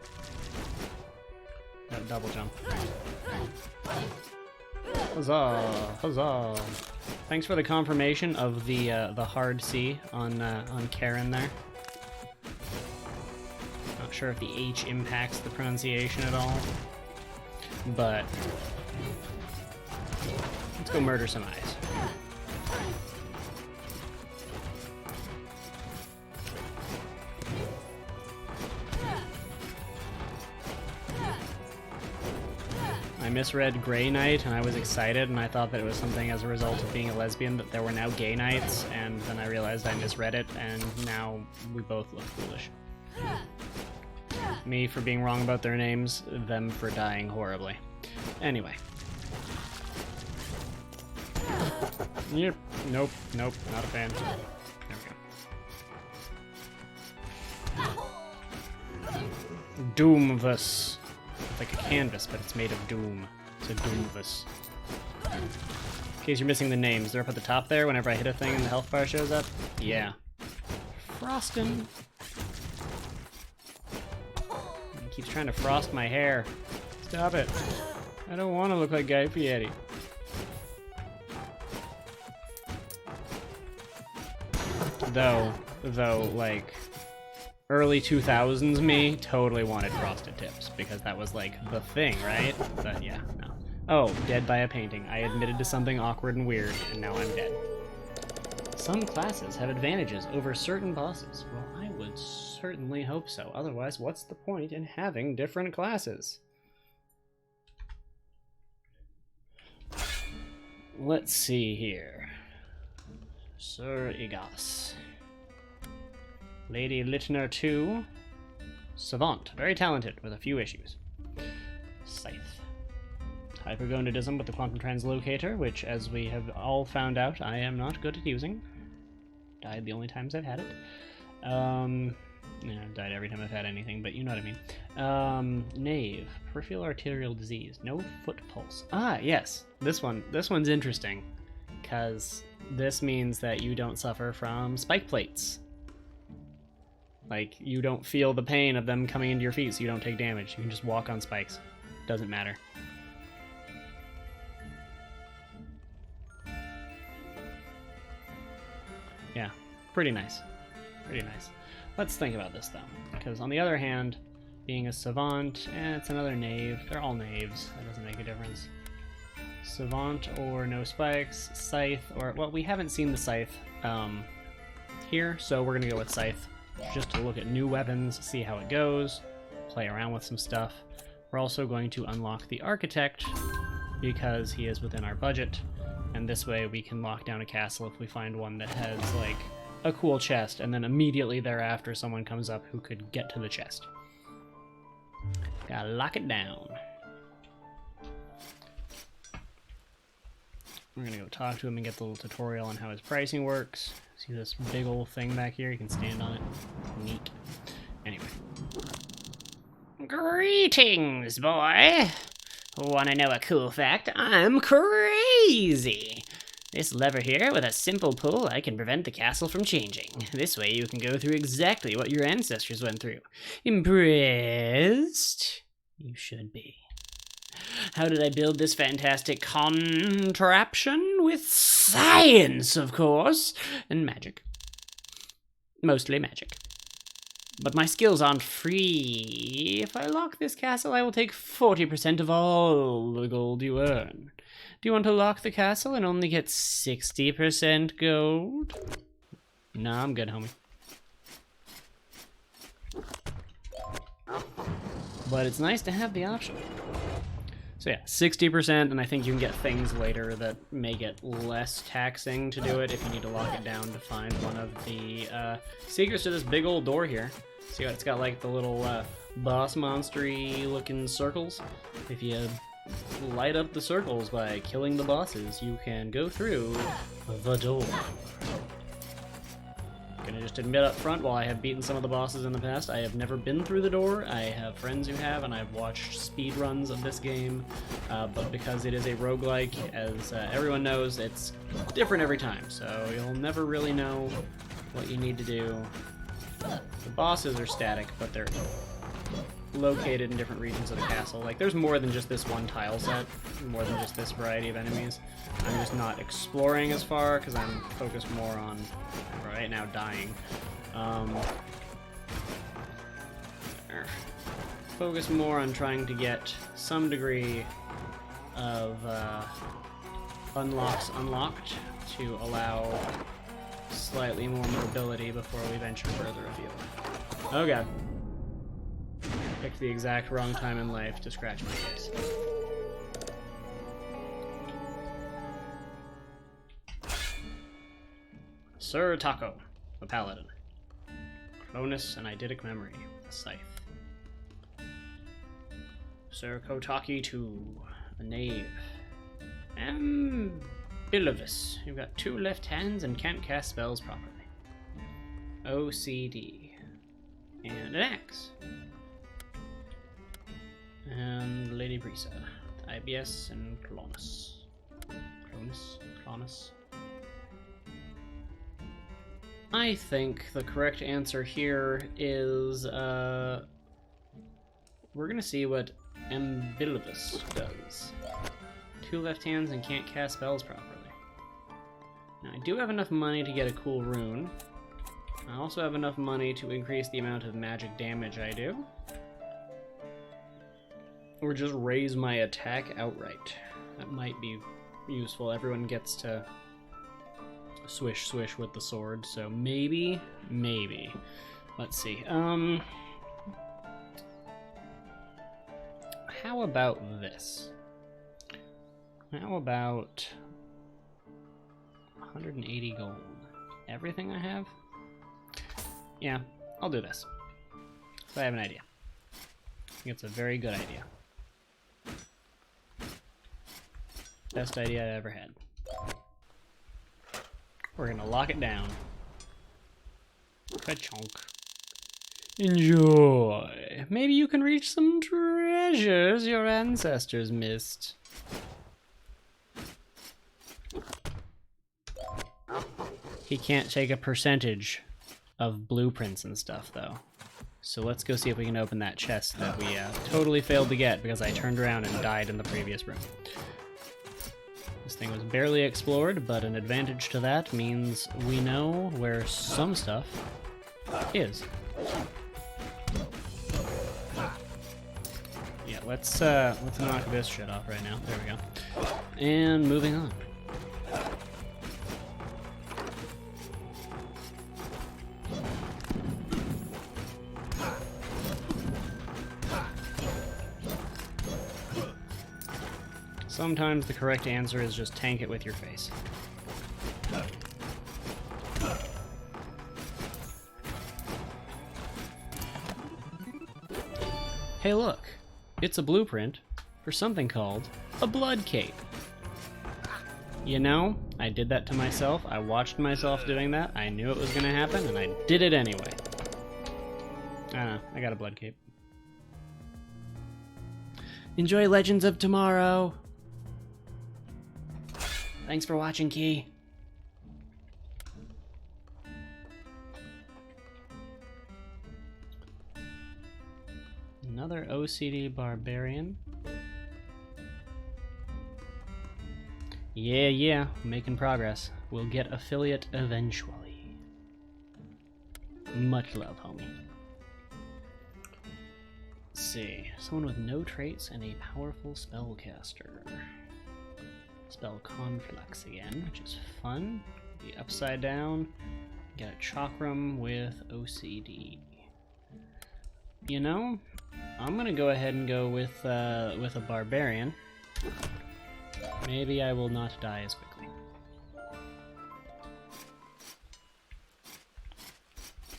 Got a double jump. Huzzah! Huzzah! Thanks for the confirmation of the hard C on Karen there. Not sure if the H impacts the pronunciation at all, but let's go murder some eyes. I misread Grey Knight and I was excited and I thought that it was something as a result of being a lesbian that there were now gay knights, and then I realized I misread it and now we both look foolish. Me for being wrong about their names, them for dying horribly. Anyway. Yep. Nope. Nope. Not a fan. There we go. Doomvis. It's like a canvas, but it's made of doom. It's a doomvis. In case you're missing the names, they're up at the top there whenever I hit a thing and the health bar shows up. Yeah. Frostin'. He keeps trying to frost my hair. Stop it. I don't want to look like Guy Fieri. Though, like, early 2000s me totally wanted frosted tips because that was like the thing, right? But yeah, no. Oh, dead by a painting. I admitted to something awkward and weird, and now I'm dead. Some classes have advantages over certain bosses. Well, I would certainly hope so. Otherwise, what's the point in having different classes? Let's see here. Sir Igas. Lady Littner 2. Savant. Very talented, with a few issues. Scythe. Hypergonadism with the quantum translocator, which, as we have all found out, I am not good at using. Died the only times I've had it. Yeah, I've died every time I've had anything, but you know what I mean. Knave. Peripheral arterial disease. No foot pulse. Ah, yes. This one's interesting, because this means that you don't suffer from spike plates. Like, you don't feel the pain of them coming into your feet, so you don't take damage. You can just walk on spikes. Doesn't matter. Yeah, pretty nice. Pretty nice. Let's think about this, though. Because on the other hand, being a savant, it's another knave. They're all knaves. That doesn't make a difference. Savant or no spikes. Scythe or... Well, we haven't seen the scythe here, so we're going to go with scythe. Just to look at new weapons, see how it goes, play around with some stuff. We're also going to unlock the Architect, because he is within our budget, and this way we can lock down a castle if we find one that has, like, a cool chest, and then immediately thereafter someone comes up who could get to the chest. Gotta lock it down. We're gonna go talk to him and get the little tutorial on how his pricing works. See this big old thing back here? You can stand on it. Neat. Anyway. Greetings, boy! Wanna know a cool fact? I'm crazy! This lever here, with a simple pull, I can prevent the castle from changing. This way you can go through exactly what your ancestors went through. Impressed? You should be. How did I build this fantastic contraption? With science, of course, and magic. Mostly magic. But my skills aren't free. If I lock this castle, I will take 40% of all the gold you earn. Do you want to lock the castle and only get 60% gold? Nah, I'm good, homie. But it's nice to have the option. So yeah, 60%, and I think you can get things later that make it less taxing to do it if you need to lock it down to find one of the secrets to this big old door here. See how it's got like the little boss monster-y looking circles? If you light up the circles by killing the bosses, you can go through the door. Gonna just admit up front, while I have beaten some of the bosses in the past, I have never been through the door. I have friends who have, and I've watched speedruns of this game, but because it is a roguelike, as everyone knows, it's different every time, so you'll never really know what you need to do. The bosses are static, but they're located in different regions of the castle. Like, there's more than just this one tile set, more than just this variety of enemies. I'm just not exploring as far, because I'm focused more on, right now, dying. Focus more on trying to get some degree of unlocks unlocked to allow slightly more mobility before we venture further afield. Oh god. Picked the exact wrong time in life to scratch my face. Sir Taco, a paladin. Cronus, an eidetic memory, a scythe. Sir Kotaki II, a knave. Ambilovus, you've got 2 left hands and can't cast spells properly. OCD, and an axe. And Lady Brisa, IBS and Clonus. Clonus. I think the correct answer here is, we're gonna see what Ambilovus does. 2 left hands and can't cast spells properly. Now, I do have enough money to get a cool rune. I also have enough money to increase the amount of magic damage I do. Or just raise my attack outright. That might be useful. Everyone gets to swish swish with the sword, so maybe. Let's see. How about this? How about 180 gold? Everything I have? Yeah, I'll do this. So I have an idea. I think it's a very good idea. Best idea I ever had. We're gonna lock it down. Ka-chonk. Enjoy. Maybe you can reach some treasures your ancestors missed. He can't take a percentage of blueprints and stuff, though. So let's go see if we can open that chest that we totally failed to get because I turned around and died in the previous room. This thing was barely explored, but an advantage to that means we know where some stuff is. Yeah, let's knock this shit off right now. There we go. And moving on. Sometimes the correct answer is just tank it with your face. Hey look, it's a blueprint for something called a blood cape. You know, I did that to myself. I watched myself doing that. I knew it was going to happen, and I did it anyway. I don't know. I got a blood cape. Enjoy Legends of Tomorrow! Thanks for watching, Key. Another OCD barbarian. Yeah, making progress. We'll get affiliate eventually. Much love, homie. Let's see. Someone with no traits and a powerful spellcaster. Spell Conflux again, which is fun. The upside down. Get a Chakram with OCD. You know, I'm gonna go ahead and go with a barbarian. Maybe I will not die as quickly.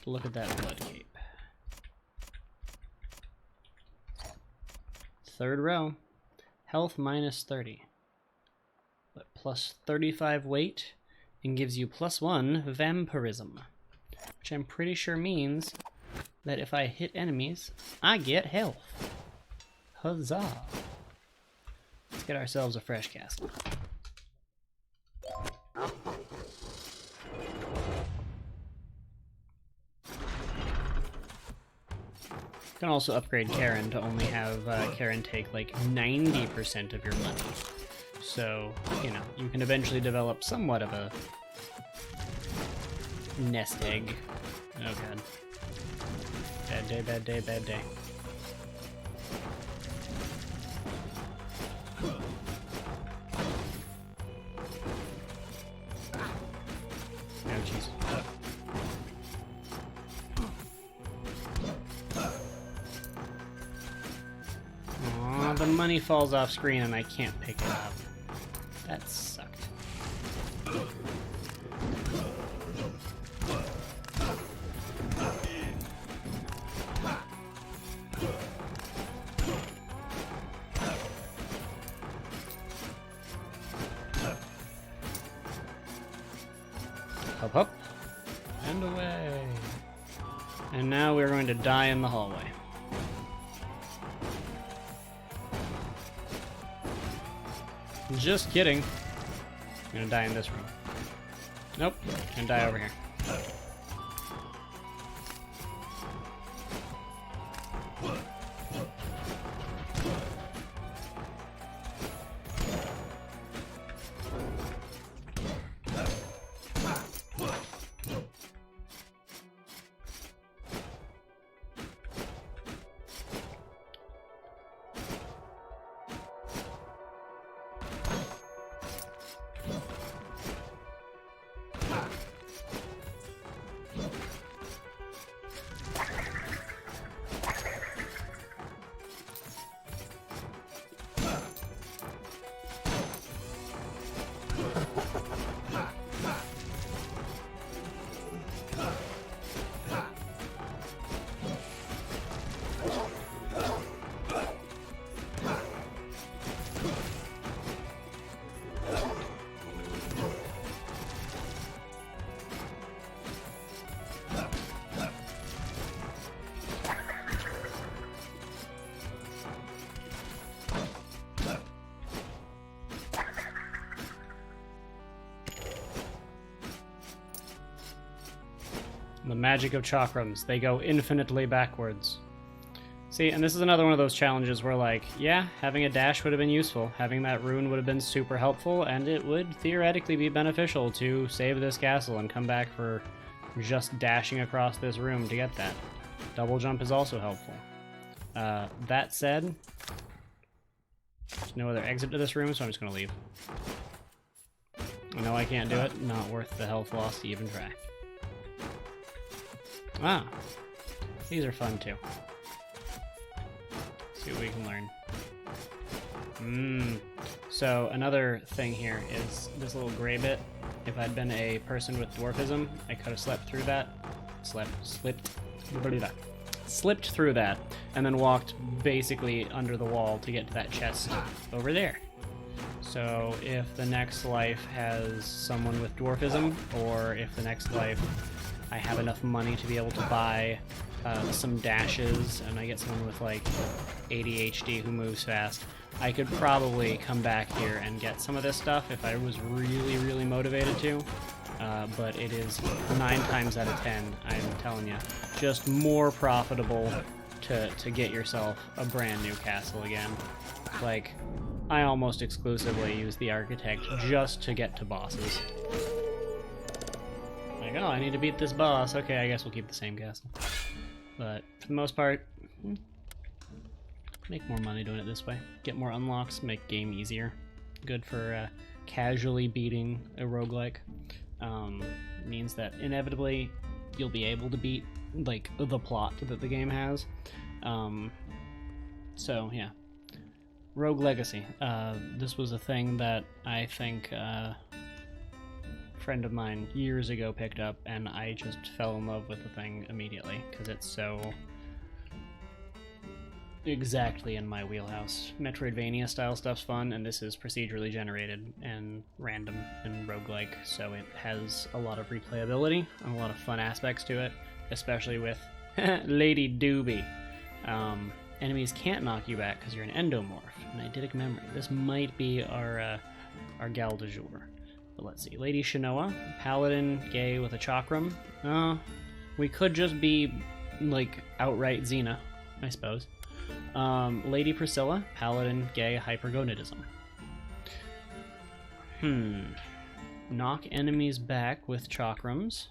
Look at that blood cape. Third row. Health minus 30. But plus 35 weight and gives you +1 vampirism. Which I'm pretty sure means that if I hit enemies, I get health. Huzzah! Let's get ourselves a fresh castle. You can also upgrade Karen to only have Karen take like 90% of your money. So, you know, you can eventually develop somewhat of a nest egg. Oh god. Bad day, bad day, bad day. Oh, jeez. Aw, the money falls off screen and I can't pick it up. That sucked. Up, up, and away. And now we're going to die in the hallway. Just kidding. I'm gonna die in this room. Nope, gonna die over here. The magic of chakrams. They go infinitely backwards. See, and this is another one of those challenges where, like, yeah, having a dash would have been useful. Having that rune would have been super helpful, and it would theoretically be beneficial to save this castle and come back for just dashing across this room to get that. Double jump is also helpful. That said, there's no other exit to this room, so I'm just going to leave. I know I can't do it. Not worth the health loss to even try. Ah, these are fun too. Let's see what we can learn. So another thing here is this little gray bit. If I'd been a person with dwarfism, I could have slipped through that. Slipped through that, and then walked basically under the wall to get to that chest over there. So if the next life has someone with dwarfism, or if the next life I have enough money to be able to buy some dashes, and I get someone with like ADHD who moves fast, I could probably come back here and get some of this stuff if I was really, really motivated to. But it is 9 times out of 10, I'm telling you, just more profitable to get yourself a brand new castle again. Like, I almost exclusively use the architect just to get to bosses. Like, oh, I need to beat this boss. Okay, I guess we'll keep the same castle. But for the most part, make more money doing it this way. Get more unlocks, make game easier. Good for casually beating a roguelike. Means that inevitably you'll be able to beat like the plot that the game has. So yeah, Rogue Legacy. This was a thing that I think a friend of mine years ago picked up, and I just fell in love with the thing immediately because it's so exactly in my wheelhouse. Metroidvania-style stuff's fun, and this is procedurally generated and random and roguelike, so it has a lot of replayability and a lot of fun aspects to it, especially with Lady Doobie. Enemies can't knock you back because you're an endomorph, and I did a memory. This might be our gal du jour. But let's see. Lady Shinoa, paladin, gay with a chakram. We could just be, like, outright Xena, I suppose. Lady Priscilla, paladin, gay, hypergonadism. Knock enemies back with chakrams.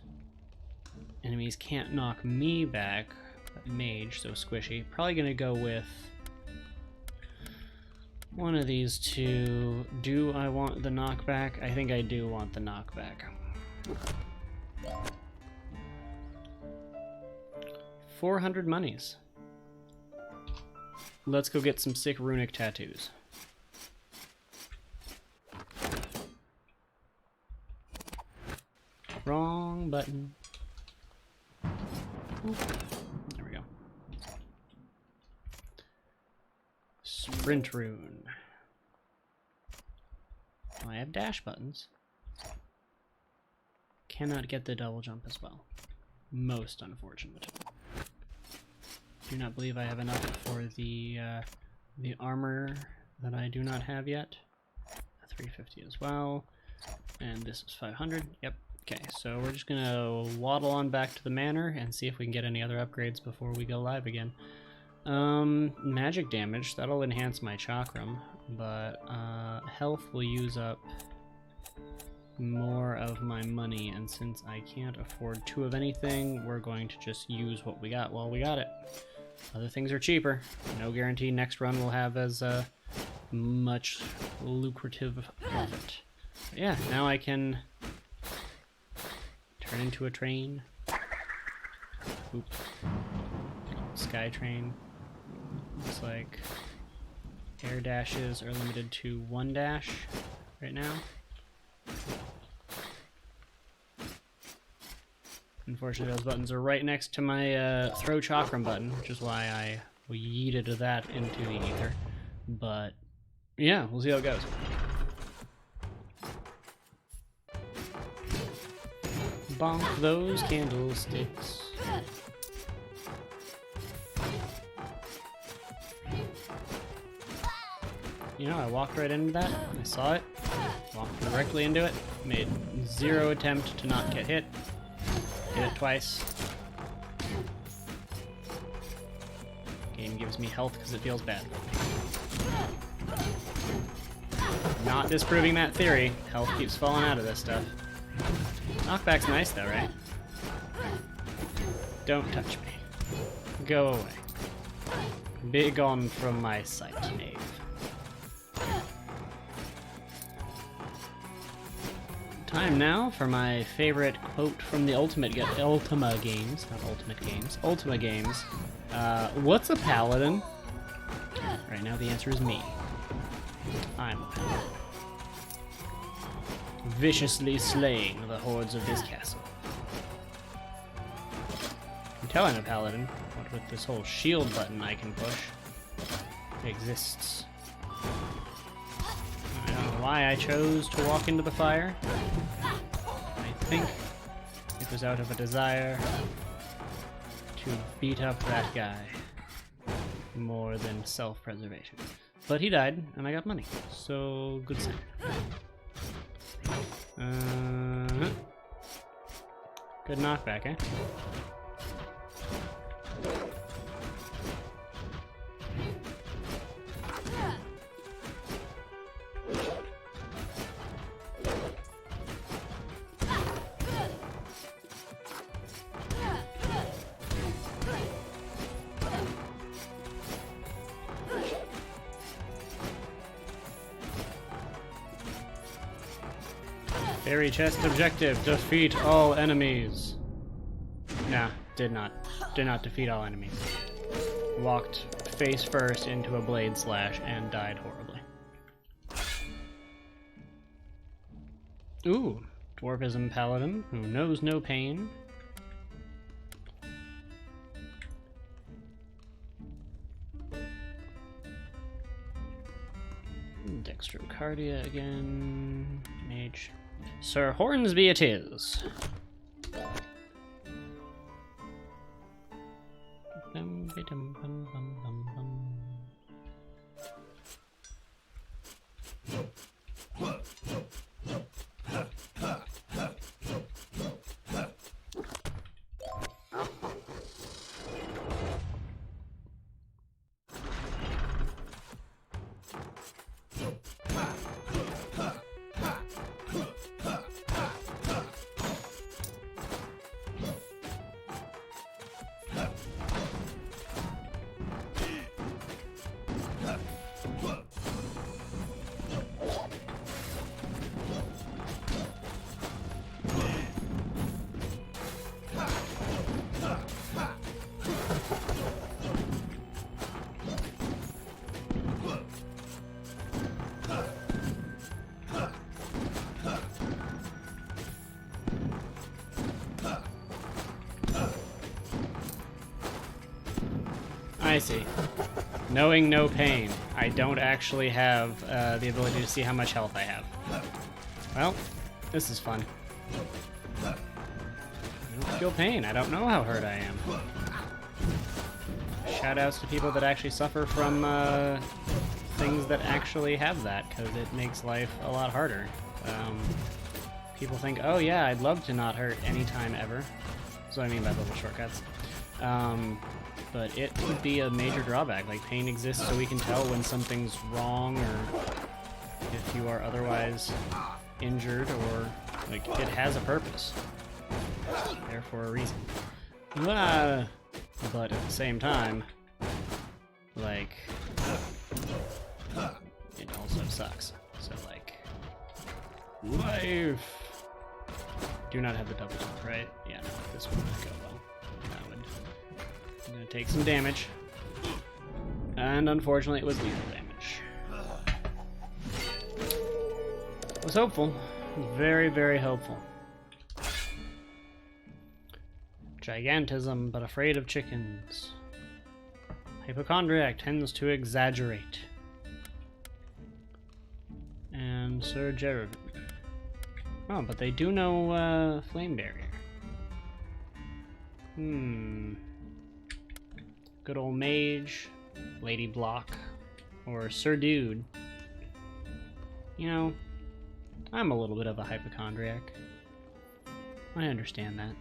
Enemies can't knock me back. Mage, so squishy. Probably gonna go with one of these two. Do I want the knockback? I think I do want the knockback. 400 monies. Let's go get some sick runic tattoos. Wrong button. Oop. There we go. Sprint rune. Oh, I have dash buttons. Cannot get the double jump as well. Most unfortunate. Do not believe I have enough for the armor that I do not have yet. 350 as well. And this is 500. Yep. Okay, so we're just gonna waddle on back to the manor and see if we can get any other upgrades before we go live again. Magic damage, that'll enhance my chakram, but health will use up more of my money, and since I can't afford 2 of anything, we're going to just use what we got while we got it. Other things are cheaper. No guarantee next run will have as much lucrative profit. But yeah, now I can turn into a train. Oop. Sky train. Looks like air dashes are limited to 1 dash right now. Unfortunately, those buttons are right next to my throw chakram button, which is why I yeeted that into the ether. But yeah, we'll see how it goes. Bonk those candlesticks. You know, I walked right into that. I saw it. Walked directly into it. Made 0 attempt to not get hit. Hit it twice. Game gives me health because it feels bad. Not disproving that theory. Health keeps falling out of this stuff. Knockback's nice though, right? Don't touch me. Go away. Be gone from my sight, knave. Time now for my favorite quote from the Ultima games. Not Ultimate Games. Ultima games. What's a paladin? Right now the answer is me. I'm a paladin. Viciously slaying the hordes of this castle. I'm telling a paladin, what with this whole shield button I can push, exists. I don't why I chose to walk into the fire. I think it was out of a desire to beat up that guy more than self-preservation. But he died, and I got money, so good sign. Good knockback, eh? Fairy chest objective, defeat all enemies. Nah, did not defeat all enemies. Walked face first into a blade slash and died horribly. Ooh, Dwarfism Paladin, who knows no pain. Dextrocardia again. Mage. Sir Hornsby it is. I see. Knowing no pain, I don't actually have the ability to see how much health I have. Well, this is fun. I don't feel pain. I don't know how hurt I am. Shoutouts to people that actually suffer from things that actually have that, because it makes life a lot harder. People think, oh yeah, I'd love to not hurt anytime ever. That's what I mean by little shortcuts. But it could be a major drawback. Like, pain exists so we can tell when something's wrong, or if you are otherwise injured, or, like, it has a purpose. There for a reason. But at the same time, like, it also sucks. So, like, life! Do not have the double jump, right? Yeah, no, this would not go well. That would... I'm gonna take some damage. And unfortunately it was lethal damage. I was hopeful. Very, very hopeful. Gigantism, but afraid of chickens. Hypochondriac tends to exaggerate. And Sir Gerard. Oh, but they do know Flame Barrier. Good old Mage, Lady Block, or Sir Dude. You know, I'm a little bit of a hypochondriac. I understand that.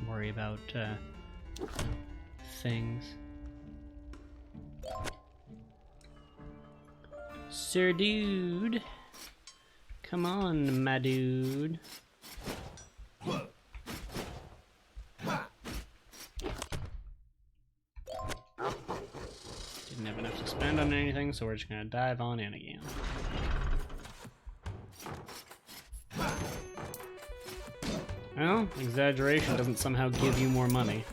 Worry about things. Sir Dude. Come on, my dude. Didn't have enough to spend on anything, so we're just gonna dive on in again. Well, exaggeration doesn't somehow give you more money.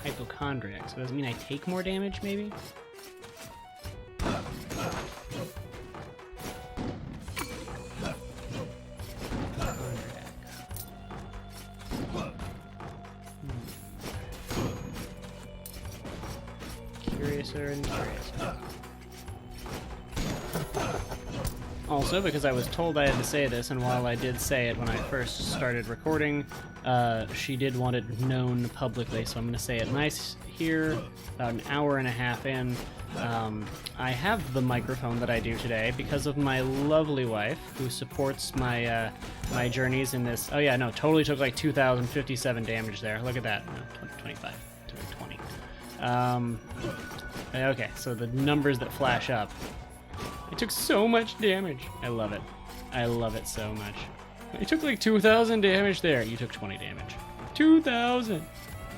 Hypochondriac, so does it mean I take more damage, maybe? Curiouser and curiouser. Also, because I was told I had to say this, and while I did say it when I first started recording, she did want it known publicly, so I'm going to say it nice here, about an hour and a half in. I have the microphone that I do today because of my lovely wife, who supports my my journeys in this. Oh yeah, no, totally took like 2,057 damage there. Look at that. No, 25 to 20. Okay, so the numbers that flash up. I took so much damage. I love it. I love it so much. I took like 2,000 damage there. You took 20 damage. 2,000.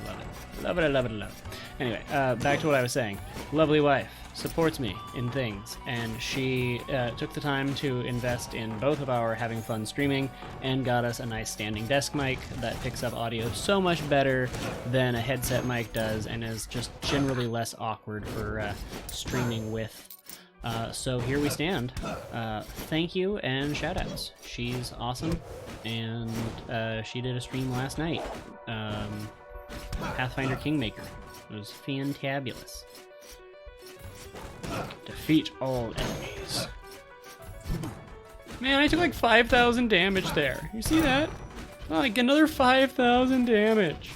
Love it. Love it, I love it, I love it. Anyway, back to what I was saying. Lovely wife supports me in things, and she took the time to invest in both of our having fun streaming and got us a nice standing desk mic that picks up audio so much better than a headset mic does and is just generally less awkward for streaming with. So here we stand. Thank you and shoutouts. She's awesome, and she did a stream last night. Pathfinder Kingmaker. It was fantabulous. Defeat all enemies. Man, I took like 5,000 damage there. You see that? Oh, like another 5,000 damage.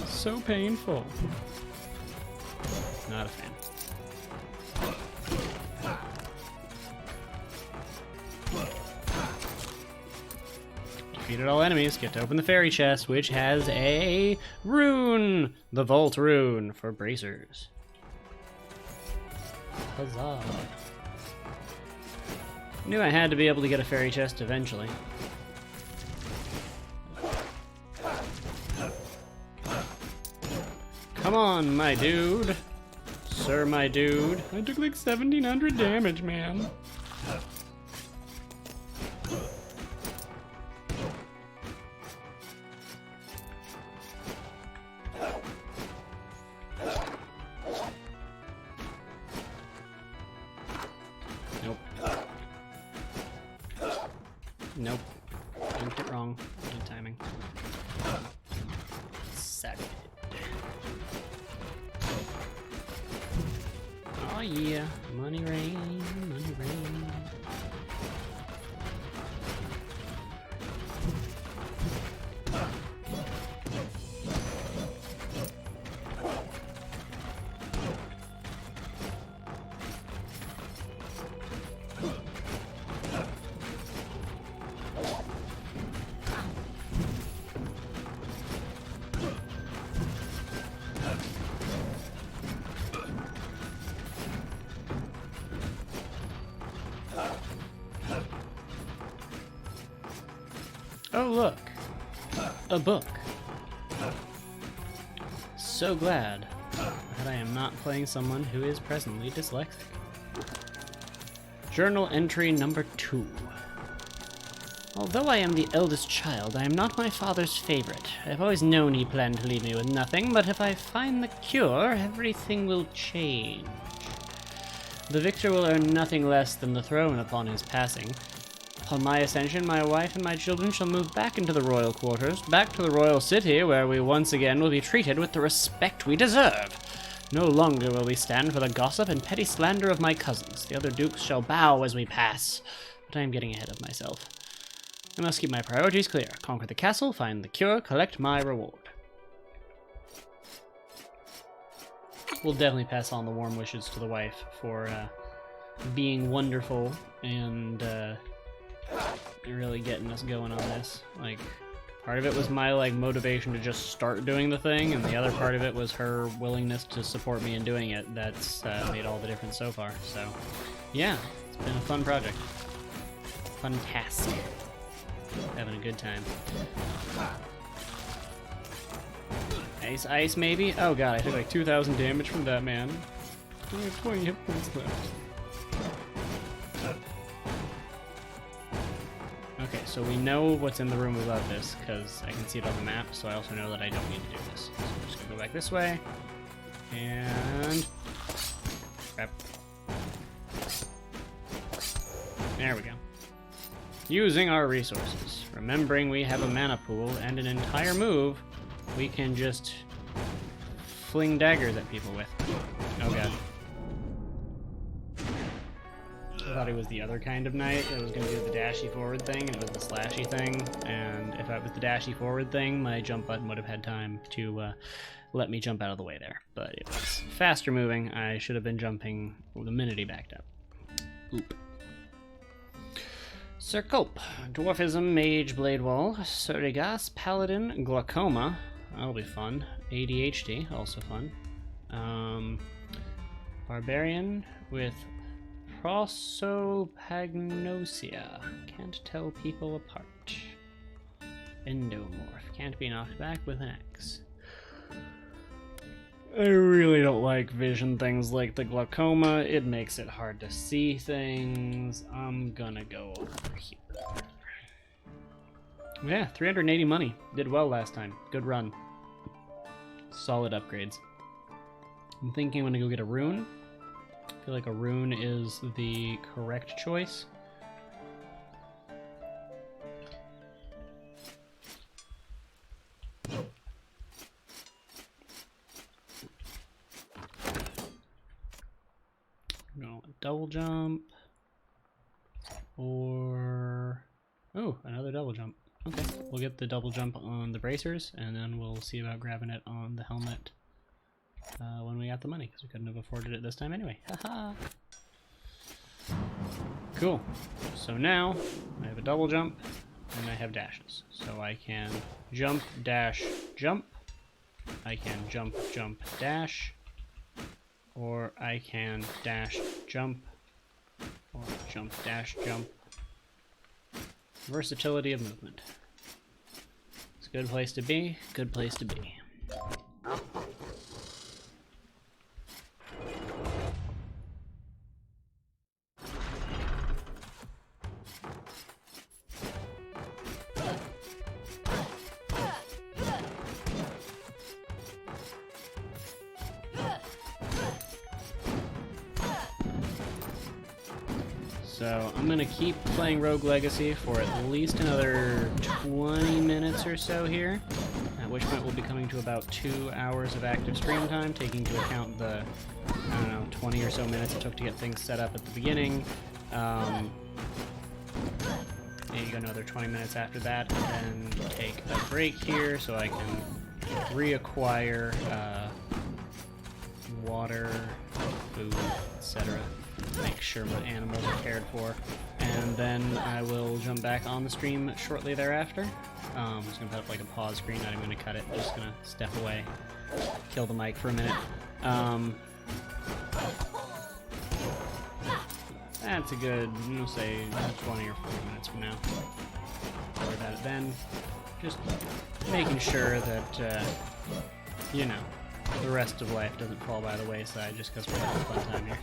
So painful. Not a fan. Defeated all enemies. Get to open the fairy chest, which has a rune. The Vault rune for bracers. Huzzah. Knew I had to be able to get a fairy chest eventually. Come on, my dude. Sir, my dude. I took like 1,700 damage, man. Nope. Inked it wrong. Good timing. Suck it. Oh yeah. Money rain, money rain. Oh look, a book. So glad that I am not playing someone who is presently dyslexic. Journal entry number 2. Although I am the eldest child, I am not my father's favorite. I've always known he planned to leave me with nothing, but if I find the cure, everything will change. The victor will earn nothing less than the throne upon his passing. Upon my ascension, my wife and my children shall move back into the royal quarters, back to the royal city, where we once again will be treated with the respect we deserve. No longer will we stand for the gossip and petty slander of my cousins. The other dukes shall bow as we pass. But I am getting ahead of myself. I must keep my priorities clear. Conquer the castle, find the cure, collect my reward. We'll definitely pass on the warm wishes to the wife for being wonderful and really getting us going on this. Like, part of it was my motivation to just start doing the thing, and the other part of it was her willingness to support me in doing it. That's made all the difference so far. So, yeah, it's been a fun project. Fun task. Having a good time. Ice, ice, maybe? Oh god, I took like 2,000 damage from that man. I have 20 hit points left. Okay, so we know what's in the room above this, because I can see it on the map, so I also know that I don't need to do this. So I'm just gonna go back this way. And... crap. There we go. Using our resources. Remembering we have a mana pool and an entire move we can just fling daggers at people with. Oh god. thought it was the other kind of knight that was going to do the dashy forward thing, and it was the slashy thing. And if it was the dashy forward thing, my jump button would have had time to let me jump out of the way there. But it was faster moving. I should have been jumping the minute he backed up. Oop. Sir Cope, Dwarfism, Mage, Blade Wall, Surigas, Paladin, Glaucoma. That'll be fun. ADHD, also fun. Barbarian with prosopagnosia. Can't tell people apart. Endomorph. Can't be knocked back with an axe. I really don't like vision things like the glaucoma. It makes it hard to see things. I'm gonna go over here. Yeah, 380 money. Did well last time. Good run. Solid upgrades. I'm thinking I'm gonna go get a rune. I feel like a rune is the correct choice. No, double jump. Or... oh, another double jump. Okay, we'll get the double jump on the bracers, and then we'll see about grabbing it on the helmet when we got the money, because we couldn't have afforded it this time anyway. Haha! Cool. So now, I have a double jump, and I have dashes. So I can jump, dash, jump. I can jump, jump, dash. Or I can dash, jump. Or jump, dash, jump. Versatility of movement. It's a good place to be, good place to be. So I'm going to keep playing Rogue Legacy for at least another 20 minutes or so here, at which point we'll be coming to about 2 hours of active stream time, taking into account the, I don't know, 20 or so minutes it took to get things set up at the beginning. Maybe another 20 minutes after that, and then take a break here so I can reacquire water, food, etc. Make sure what animals are cared for, and then I will jump back on the stream shortly thereafter. I'm just gonna put up like a pause screen, not even gonna cut it, just gonna step away, kill the mic for a minute. That's a good, we'll say 20 or 40 minutes from now. Worry about it then. Just making sure that, you know, the rest of life doesn't fall by the wayside just because we're having a fun time here.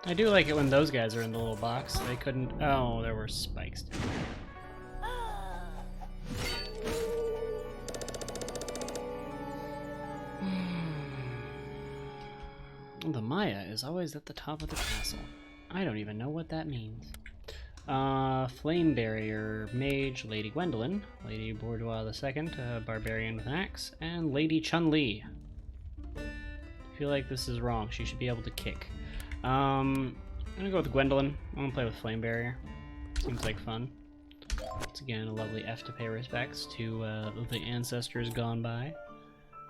I do like it when those guys are in the little box. They couldn't... oh, there were spikes down there. The Maya is always at the top of the castle. I don't even know what that means. Flame Barrier, Mage, Lady Gwendolyn, Lady Bourgeois II, Barbarian with an axe, and Lady Chun-Li. I feel like this is wrong. She should be able to kick. I'm gonna go with Gwendolyn. I'm gonna play with Flame Barrier. Seems like fun. Once again, a lovely F to pay respects to the ancestors gone by.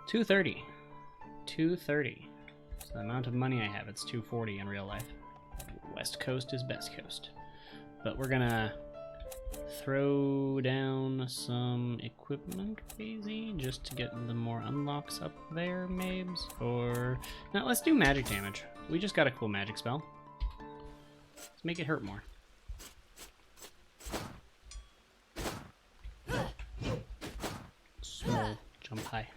230. 230. So the amount of money I have, it's 240 in real life. West Coast is best coast. But we're gonna throw down some equipment, crazy, just to get the more unlocks up there, mabes. Or, no, let's do magic damage. We just got a cool magic spell. Let's make it hurt more. Small, jump high.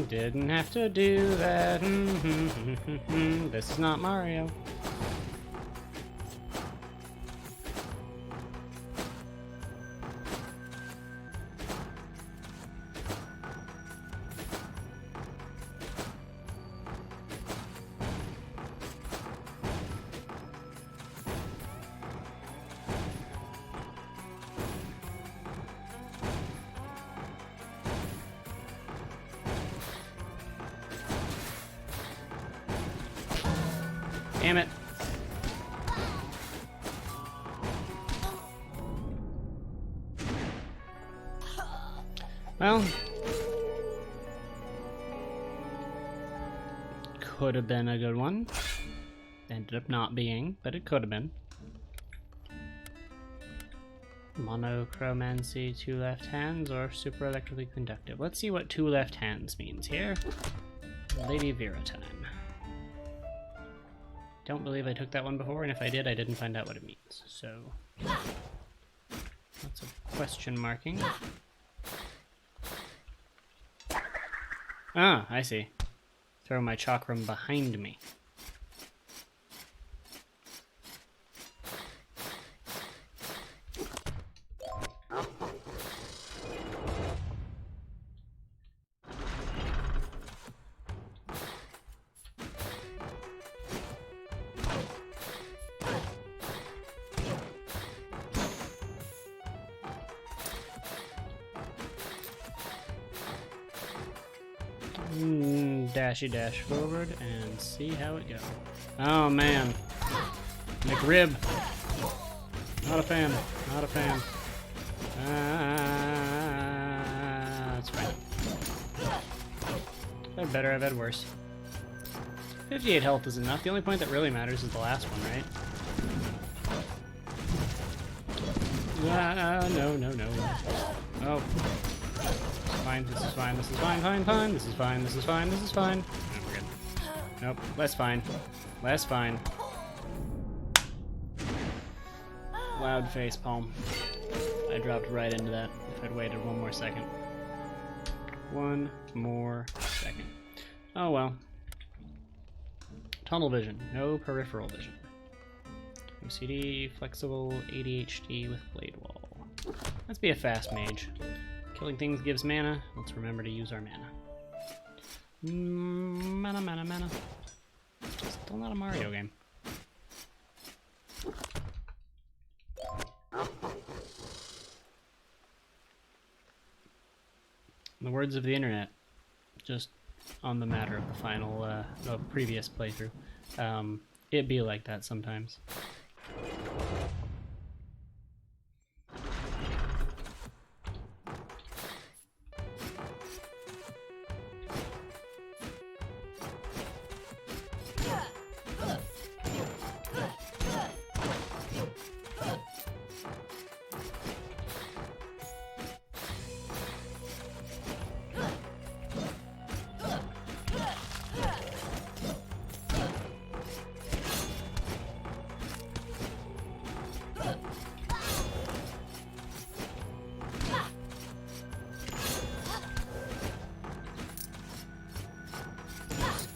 Didn't have to do that. This is not Mario. Damn it. Well, could have been a good one. Ended up not being, but it could have been. Monochromancy, 2 left hands, or super electrically conductive. Let's see what 2 left hands means here. Lady Vera time. Don't believe I took that one before, and if I did, I didn't find out what it means. So, lots of question marking. Ah, I see. Throw my chakram behind me. Dashy dash forward and see how it goes. Oh man, McRib. Not a fan. Not a fan. That's fine. I've had better. I've had worse. 58 health is enough. The only point that really matters is the last one, right? No. Oh. Fine, this is fine, this is fine, fine, this is fine, this is fine, this is fine. No, we're good. Nope, less fine. Less fine. Loud face palm. I dropped right into that if I'd waited one more second. One more second. Oh well. Tunnel vision, no peripheral vision. OCD, flexible, ADHD with blade wall. Let's be a fast mage. Killing things gives mana. Let's remember to use our mana. Mana. Still not a Mario game. In the words of the internet, just on the matter of the final, previous playthrough, it be like that sometimes.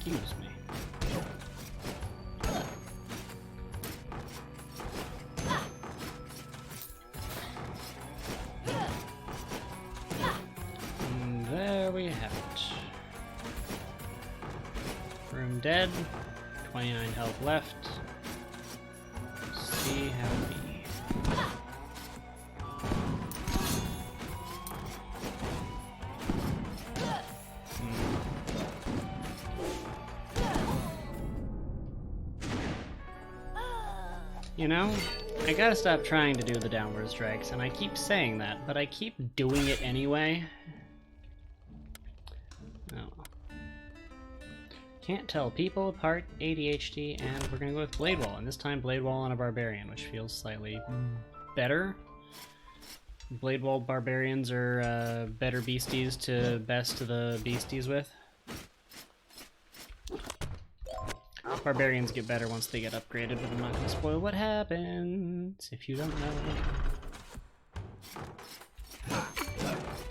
Excuse me. And there we have it. Room dead. 29 health left. See how it be. You know, I gotta stop trying to do the downward strikes, and I keep saying that, but I keep doing it anyway. Oh. Can't tell people apart, ADHD, and we're gonna go with Blade Wall, and this time Blade Wall on a Barbarian, which feels slightly better. Blade Wall Barbarians are better beasties to best the beasties with. Barbarians get better once they get upgraded, but I'm not going to spoil what happens if you don't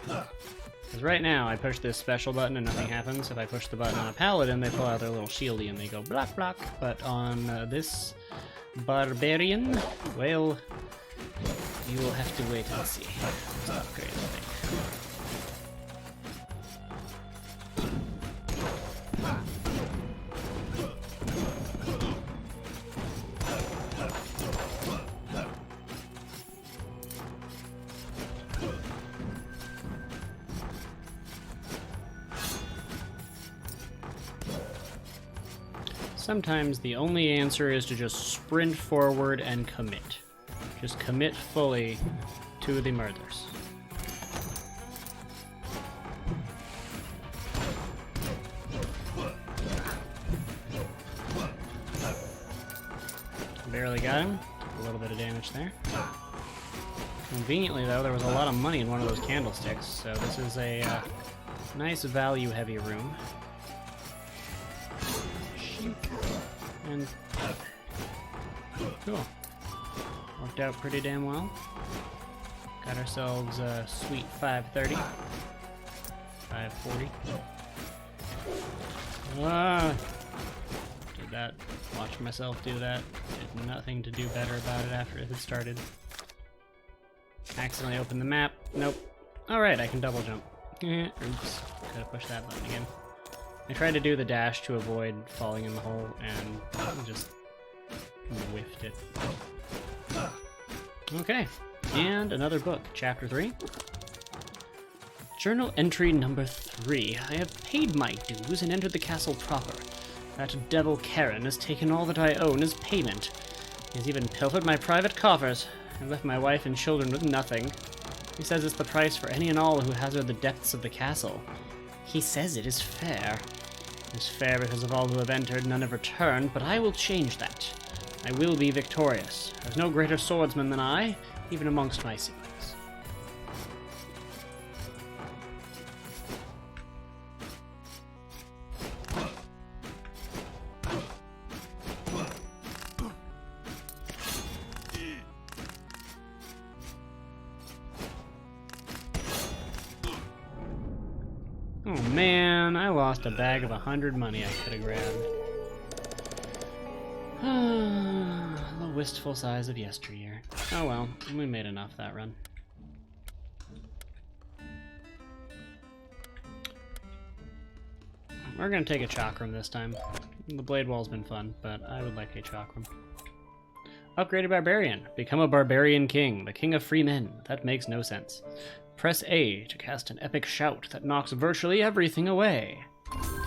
know. Because right now, I push this special button and nothing happens. If I push the button on a paladin, they pull out their little shieldy and they go block, block. But on this barbarian, well, you will have to wait and see. It's not great, I think. Sometimes the only answer is to just sprint forward and commit. Just commit fully to the murders. Barely got him. A little bit of damage there. Conveniently, though, there was a lot of money in one of those candlesticks, so this is a nice value-heavy room. And cool. Worked out pretty damn well. Got ourselves a sweet 530. 540. Did that. Watched myself do that. Did nothing to do better about it after it had started. Accidentally opened the map. Nope. Alright, I can double jump. Oops. Gotta push that button again. I tried to do the dash to avoid falling in the hole and just whiffed it. Okay, and another book, chapter 3. Journal entry number 3. I have paid my dues and entered the castle proper. That devil Karen has taken all that I own as payment. He has even pilfered my private coffers and left my wife and children with nothing. He says it's the price for any and all who hazard the depths of the castle. He says it is fair. It is fair because of all who have entered, none have returned, but I will change that. I will be victorious. There's no greater swordsman than I, even amongst my siblings. Oh man, I lost a bag of 100 money I could have grabbed. The wistful sighs of yesteryear. Oh well, we made enough that run. We're gonna take a chakram this time. The blade wall's been fun, but I would like a chakram. Upgraded barbarian. Become a barbarian king, the king of free men. That makes no sense. Press A to cast an epic shout that knocks virtually everything away.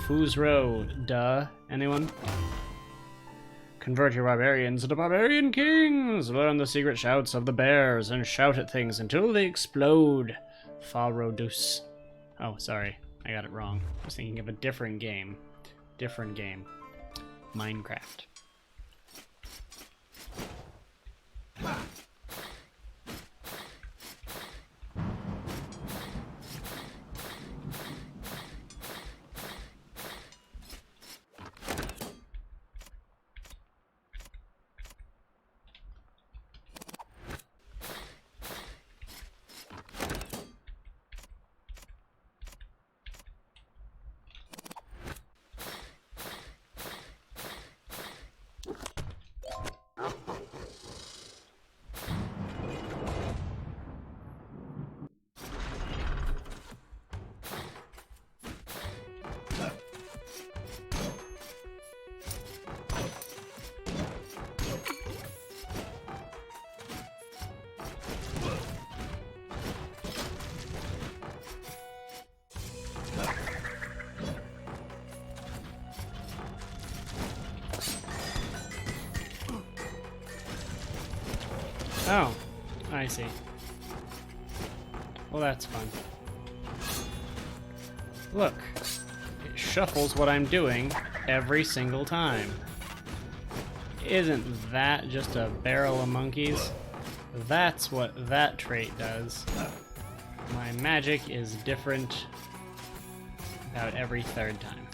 Foos Row, duh. Anyone? Convert your barbarians into barbarian kings! Learn the secret shouts of the bears and shout at things until they explode. Farodus. Oh, sorry. I got it wrong. I was thinking of a different game. Different game. Minecraft. Oh, I see. Well, that's fun. Look, it shuffles what I'm doing every single time. Isn't that just a barrel of monkeys? That's what that trait does. My magic is different about every third time.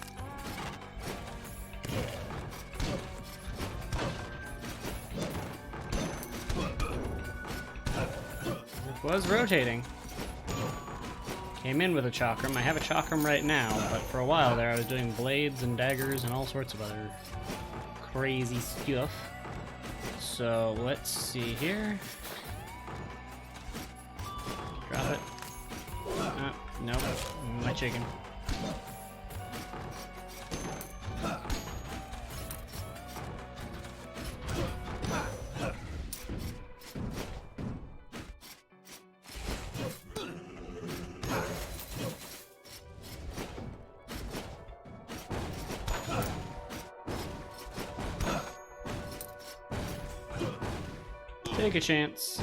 It was rotating. Came in with a chakram. I have a chakram right now, but for a while there I was doing blades and daggers and all sorts of other crazy stuff. So let's see here. Drop it. Nope. My chicken. Take a chance.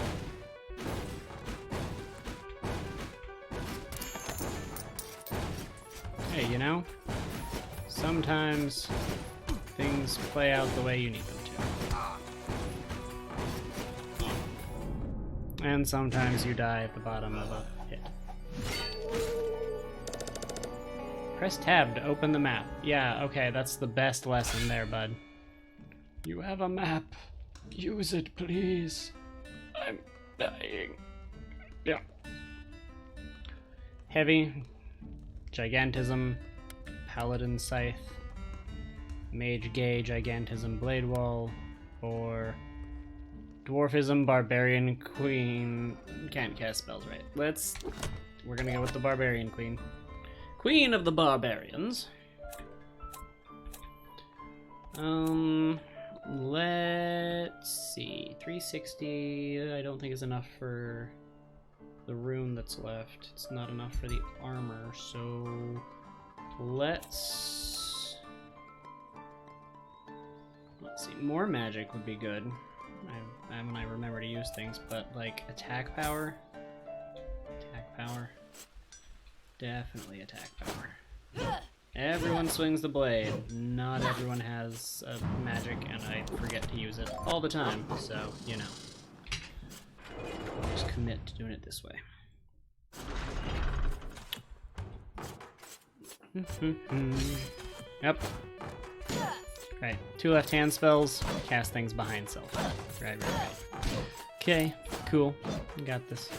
Hey, you know, sometimes things play out the way you need them to. And sometimes you die at the bottom of a pit. Press tab to open the map. Yeah, okay, that's the best lesson there, bud. You have a map. Use it, please. I'm dying. Yeah. Heavy. Gigantism. Paladin Scythe. Mage Gay, Gigantism, Blade Wall. Or Dwarfism, Barbarian Queen. Can't cast spells right. We're gonna go with the Barbarian Queen. Queen of the Barbarians. Let's see. 360, I don't think is enough for the rune that's left. It's not enough for the armor, so let's see. More magic would be good. When I remember to use things, but like attack power. Definitely attack power. Everyone swings the blade. Not everyone has magic, and I forget to use it all the time, so, you know. Just commit to doing it this way. Yep. Right, 2 left-hand spells, cast things behind self. Right. Okay, cool. Got this.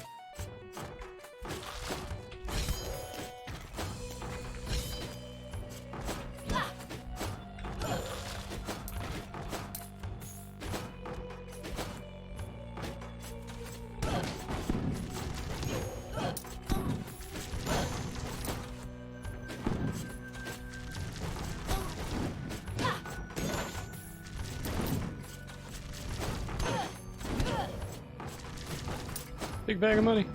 Big bag of money.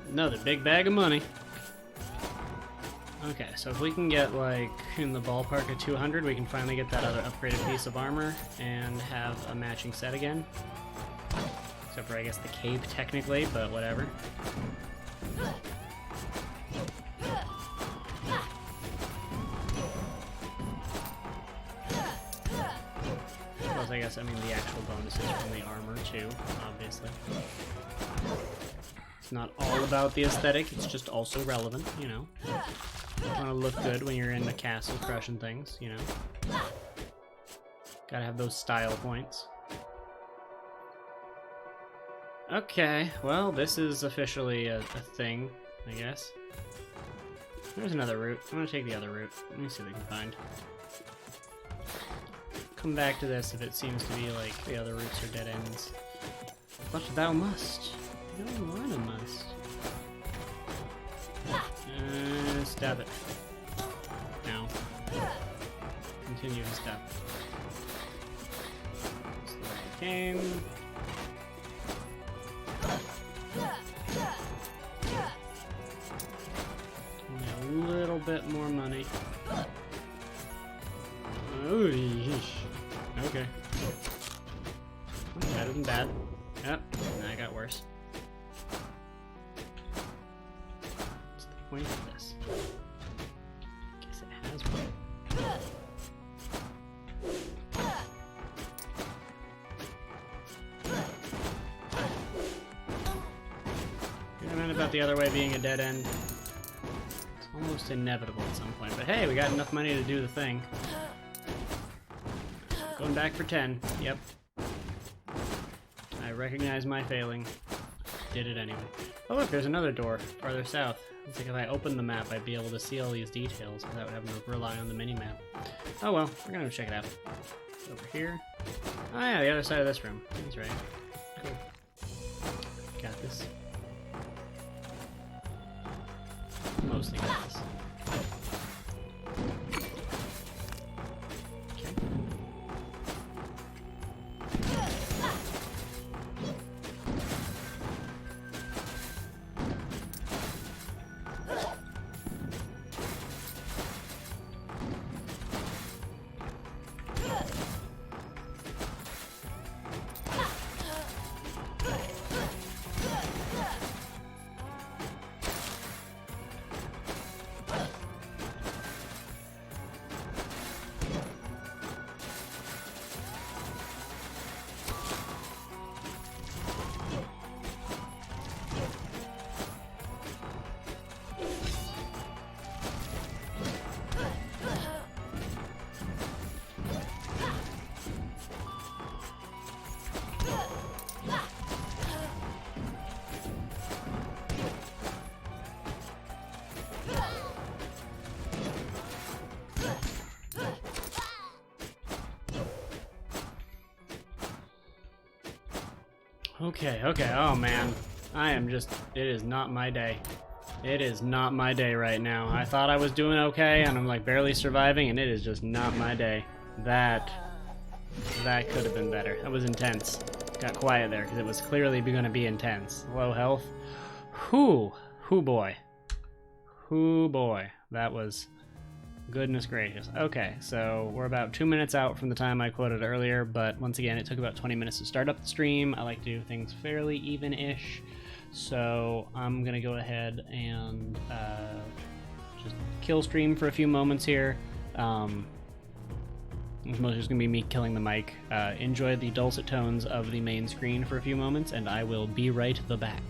Another big bag of money. Okay, so if we can get like in the ballpark of 200, we can finally get that other upgraded piece of armor and have a matching set again. Except for I guess the cape technically, but whatever. I guess, I mean, the actual bonuses from the armor, too, obviously. It's not all about the aesthetic, it's just also relevant, you know. You want to look good when you're in the castle crushing things, you know. Gotta have those style points. Okay, well, this is officially a thing, I guess. There's another route. I'm gonna take the other route. Let me see what we can find. Come back to this if it seems to be like the other routes are dead ends. But thou must. I don't want to must. Stab it. Now. Continue to stab. That's the way I came. Only a little bit more money. Oh, okay. Better than bad. Yep, now I got worse. What's the point of this? Guess it has one. You're right about the other way being a dead end. It's almost inevitable at some point. But hey, we got enough money to do the thing. Going back for 10. Yep. I recognize my failing. Did it anyway. Oh look, there's another door farther south. Looks like if I opened the map, I'd be able to see all these details without having to rely on the mini-map. Oh well, we're gonna go check it out. Over here. Oh yeah, the other side of this room. That's right. Cool. Got this. Mostly got this. Okay. Okay, oh man. I am just, it is not my day. It is not my day right now. I thought I was doing okay, and I'm like barely surviving, and it is just not my day. That could have been better. That was intense. Got quiet there, because it was clearly gonna be intense. Low health. Whew boy. Whew boy. That was... Goodness gracious. Okay, so we're about 2 minutes out from the time I quoted earlier, but once again, it took about 20 minutes to start up the stream. I like to do things fairly even-ish, so I'm gonna go ahead and just kill stream for a few moments here. It's mostly just gonna be me killing the mic. Enjoy the dulcet tones of the main screen for a few moments, and I will be right the back.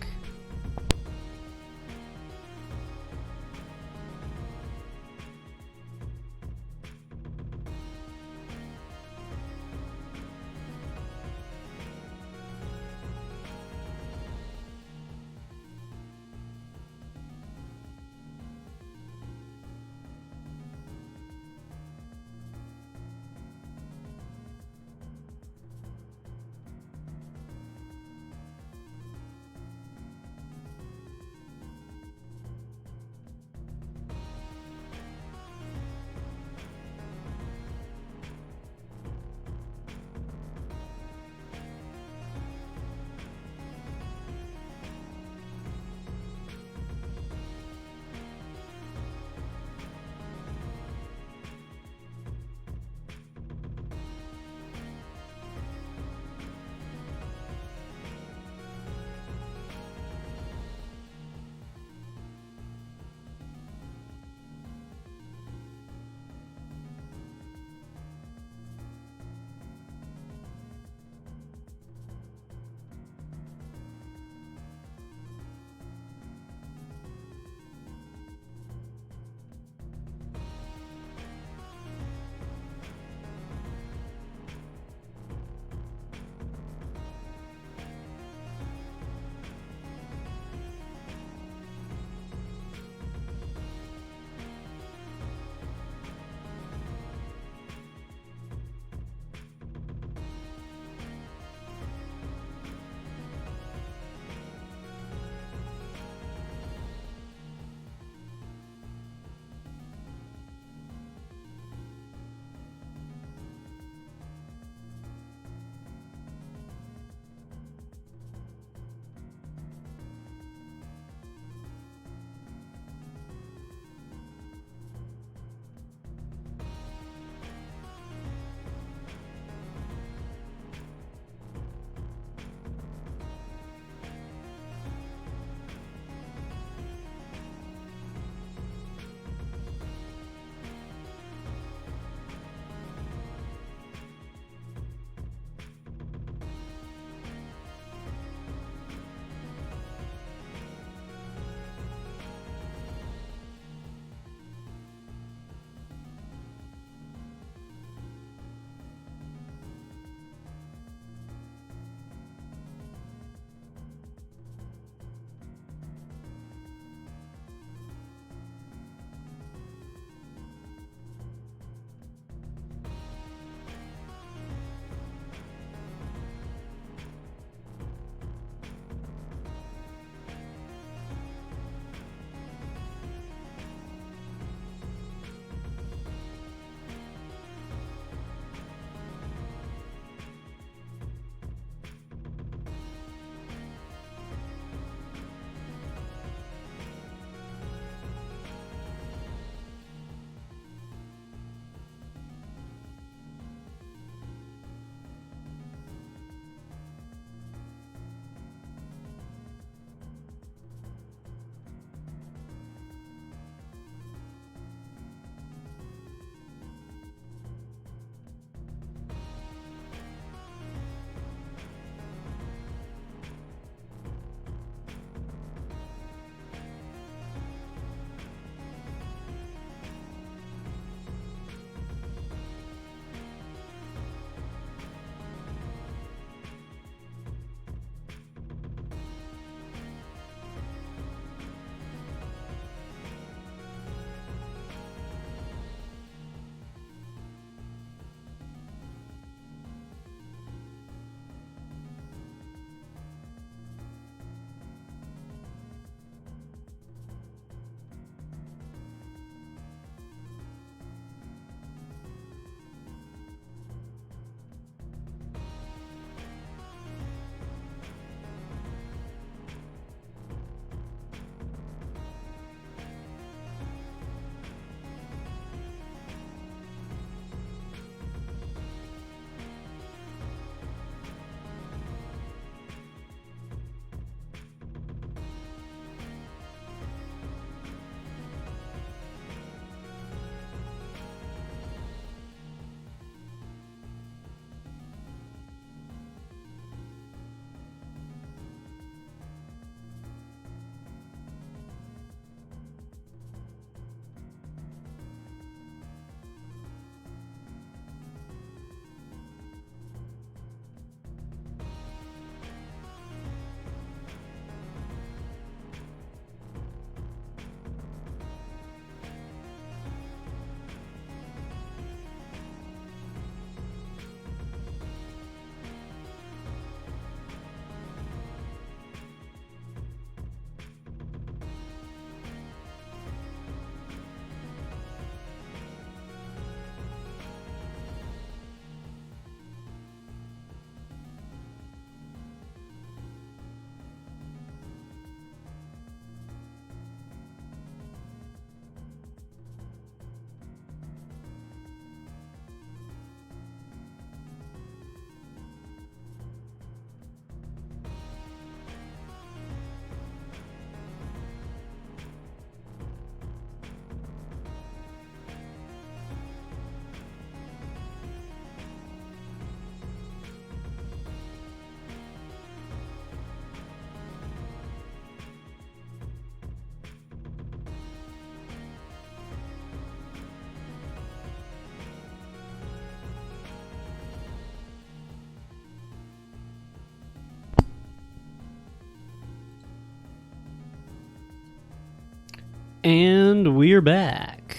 And we're back.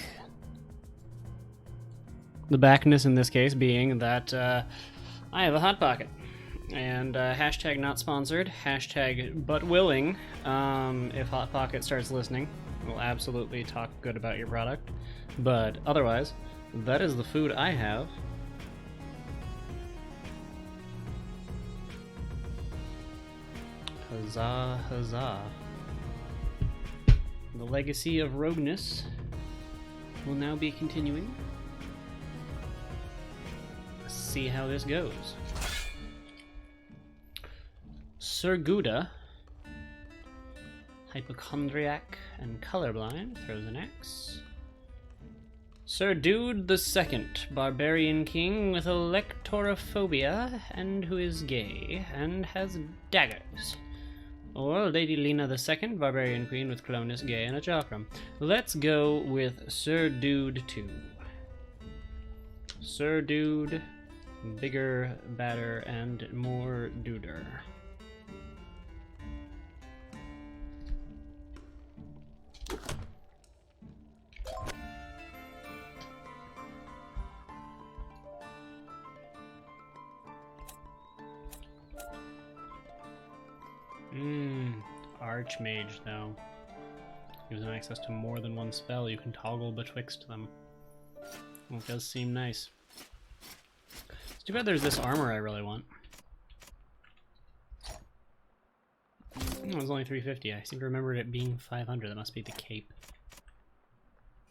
The backness in this case being that I have a Hot Pocket. And hashtag not sponsored, hashtag but willing. If Hot Pocket starts listening, we'll absolutely talk good about your product. But otherwise, that is the food I have. Huzzah, huzzah. The legacy of rogueness will now be continuing. Let's see how this goes. Sir Gouda, hypochondriac and colorblind, throws an axe. Sir Dude the Second, barbarian king with electorophobia and who is gay and has daggers. Or Lady Lena the Second, barbarian queen with clonus, gay, and a chakram. Let's go with Sir Dude 2. Sir Dude, bigger, badder, and more duder. Archmage, though. Gives them access to more than one spell. You can toggle betwixt them. Well, it does seem nice. It's too bad there's this armor I really want. Oh, it was only 350. I seem to remember it being 500. That must be the cape.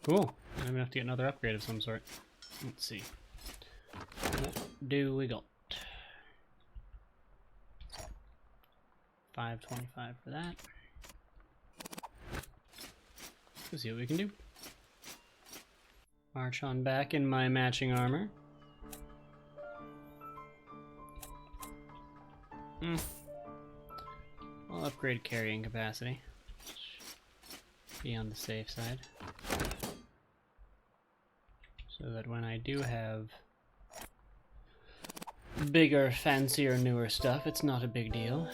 Cool. I'm gonna have to get another upgrade of some sort. Let's see. What do we got? 525 for that. Let's see what we can do. March on back in my matching armor. I'll upgrade carrying capacity. Be on the safe side. So that when I do have bigger, fancier, newer stuff, it's not a big deal.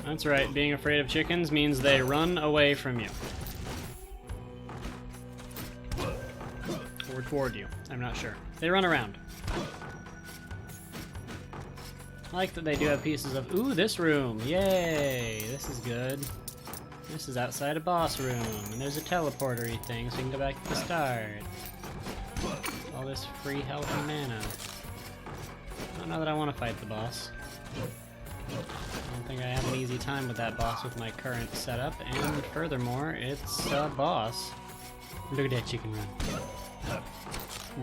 That's right, being afraid of chickens means they run away from you. Or toward you, I'm not sure. They run around. I like that they do have pieces of... Ooh, this room! Yay! This is good. This is outside a boss room, and there's a teleporter-y thing, so you can go back to the start. All this free health and mana. I don't know that I want to fight the boss. I don't think I have an easy time with that boss with my current setup, and furthermore, it's a boss. Look at that chicken run.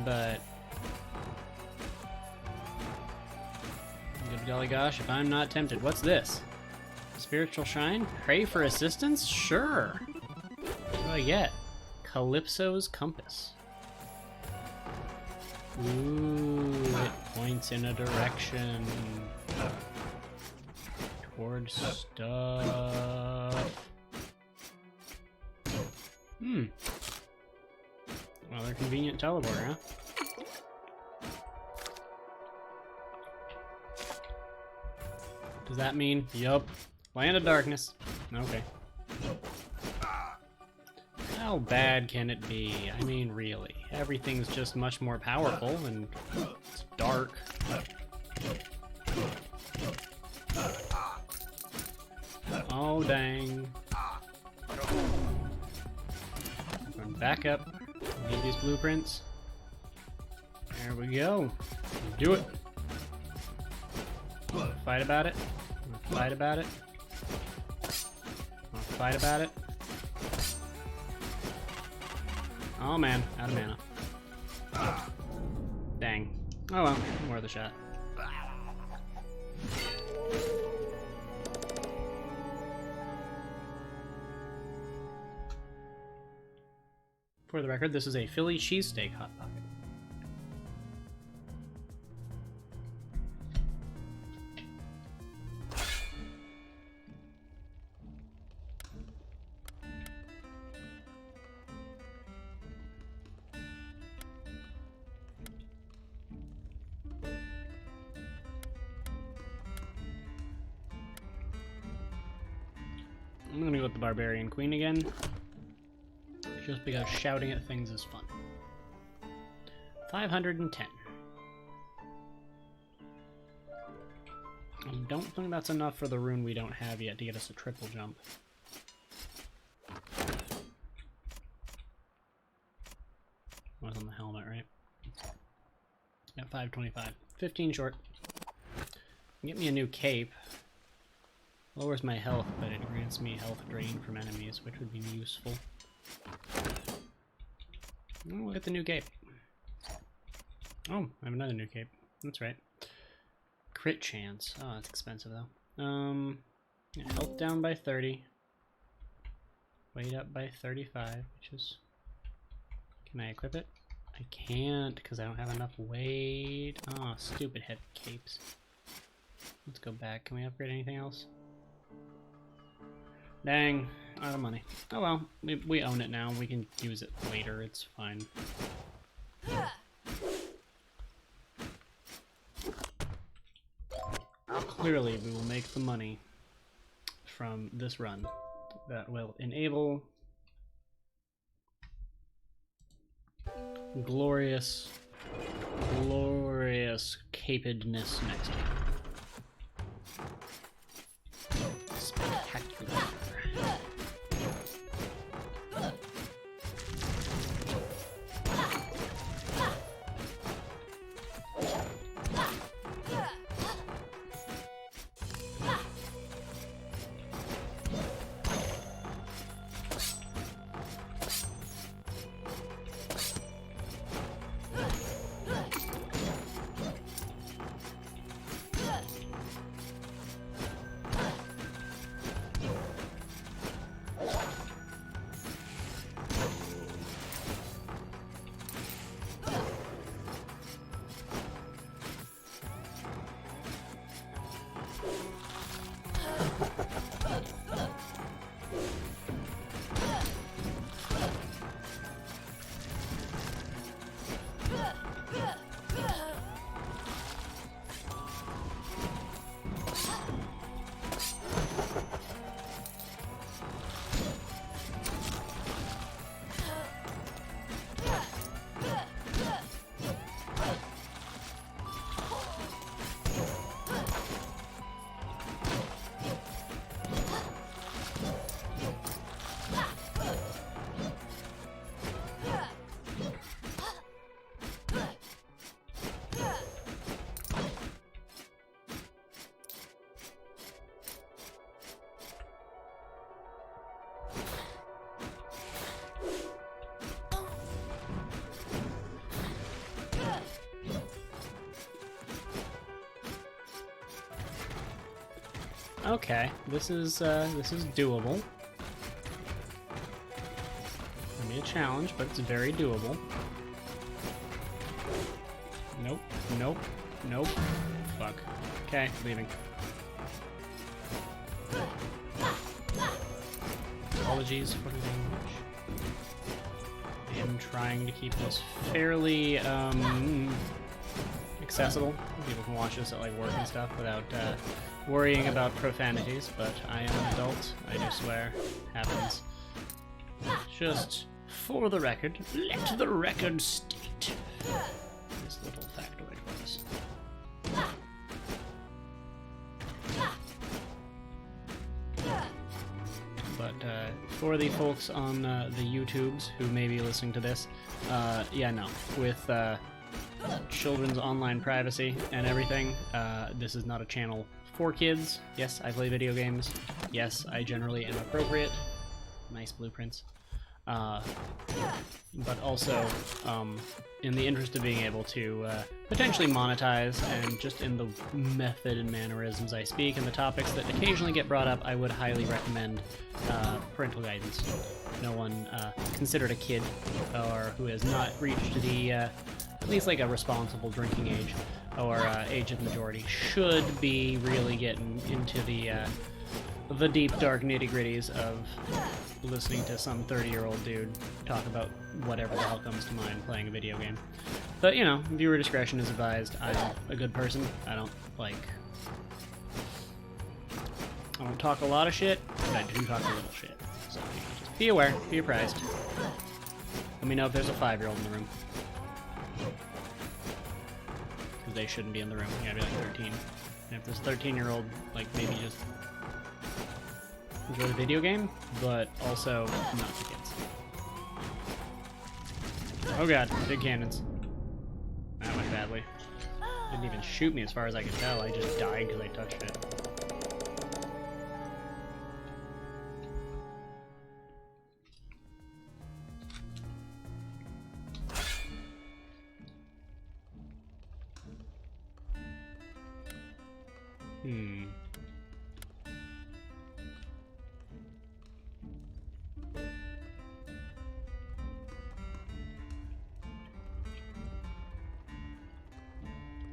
But... good golly gosh, if I'm not tempted. What's this? Spiritual Shrine? Pray for assistance? Sure! What do I get? Calypso's Compass. Ooh, it points in a direction. Towards stuff. Another convenient teleporter, huh? Does that mean? Yup. Land of Darkness. Okay. How bad can it be? I mean, really. Everything's just much more powerful and it's dark. Oh, dang. Run back up. Need these blueprints. There we go. Do it. Fight about it. Fight about it. Fight about it. Oh man, out of mana. Dang. Oh well, more of the shot. For the record, this is a Philly cheesesteak Hot Pocket. I'm gonna go with the Barbarian Queen again, just because shouting at things is fun. 510. I don't think that's enough for the rune we don't have yet to get us a triple jump. Was on the helmet, right? Yeah, 525. 15 short. Get me a new cape. Lowers my health, but it grants me health drain from enemies, which would be useful. We'll get the new cape. Oh, I have another new cape. That's right. Crit chance. Oh, that's expensive though. Yeah, health down by 30. Weight up by 35, which is... Can I equip it? I can't, because I don't have enough weight. Oh, stupid heavy capes. Let's go back. Can we upgrade anything else? Dang, out of money. Oh well, we own it now. We can use it later. It's fine. Clearly, we will make the money from this run that will enable glorious, glorious capedness next time. Spectacular. Okay, this is doable. It'll be a challenge, but it's very doable. Nope, nope, nope. Fuck. Okay, leaving. Apologies for the language. I am trying to keep this fairly accessible. People can watch this at like work and stuff without worrying about profanities, but I am an adult. I do swear. Happens. Just for the record, let the record state. This little factoid was. But for the folks on the YouTubes who may be listening to this, yeah, no. With children's online privacy and everything, this is not a channel for kids. Yes, I play video games. Yes, I generally am appropriate. Nice blueprints. but also in the interest of being able to potentially monetize, and just in the method and mannerisms I speak and the topics that occasionally get brought up, I would highly recommend parental guidance. No one considered a kid or who has not reached the at least like a responsible drinking age or age of majority should be really getting into the deep dark nitty-gritties of listening to some 30-year-old dude talk about whatever the hell comes to mind playing a video game. But, you know, viewer discretion is advised. I'm a good person. I don't talk a lot of shit, but I do talk a little shit. So, you know, just be aware, be apprised. Let me know if there's a 5-year-old in the room. Because they shouldn't be in the room. You gotta be like 13. And if there's a 13-year-old, like, maybe just enjoy the video game, but also not the kids. Oh god, big cannons. That went badly. Didn't even shoot me as far as I could tell, I just died because I touched it.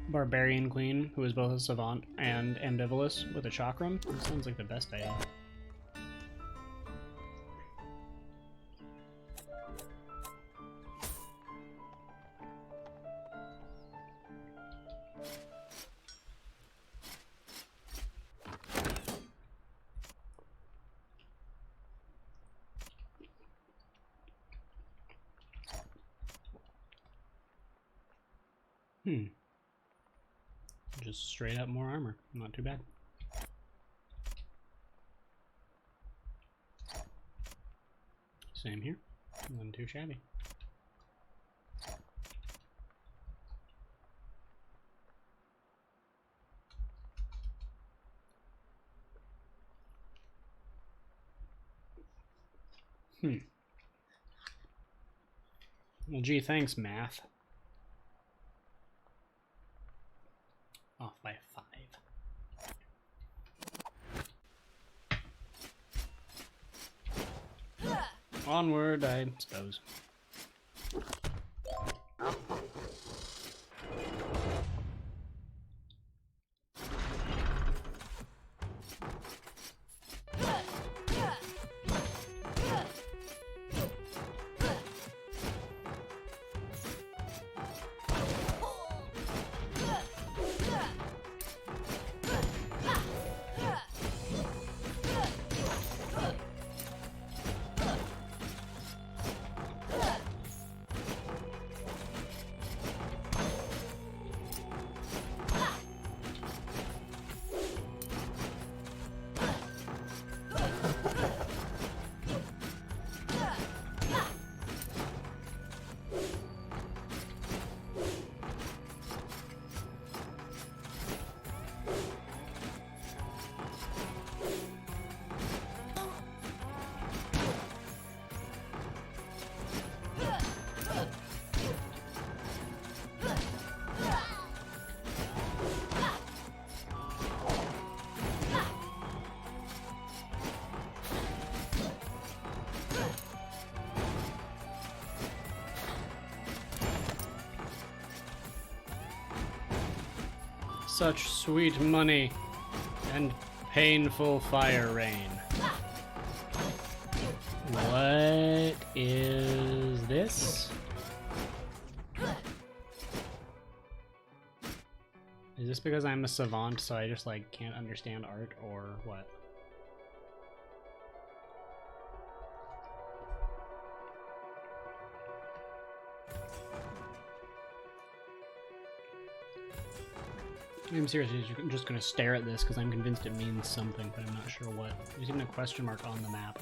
Barbarian Queen, who is both a savant and ambivalous with a chakram. That sounds like the best idea. Just straight up more armor. Not too bad. Same here. None too shabby. Well, gee, thanks, math. Off by 5. Onward, I suppose. Such sweet money and painful fire rain. What is this? Is this because I'm a savant, so I just like can't understand art, or what? I'm seriously just gonna stare at this because I'm convinced it means something, but I'm not sure what. There's even a question mark on the map.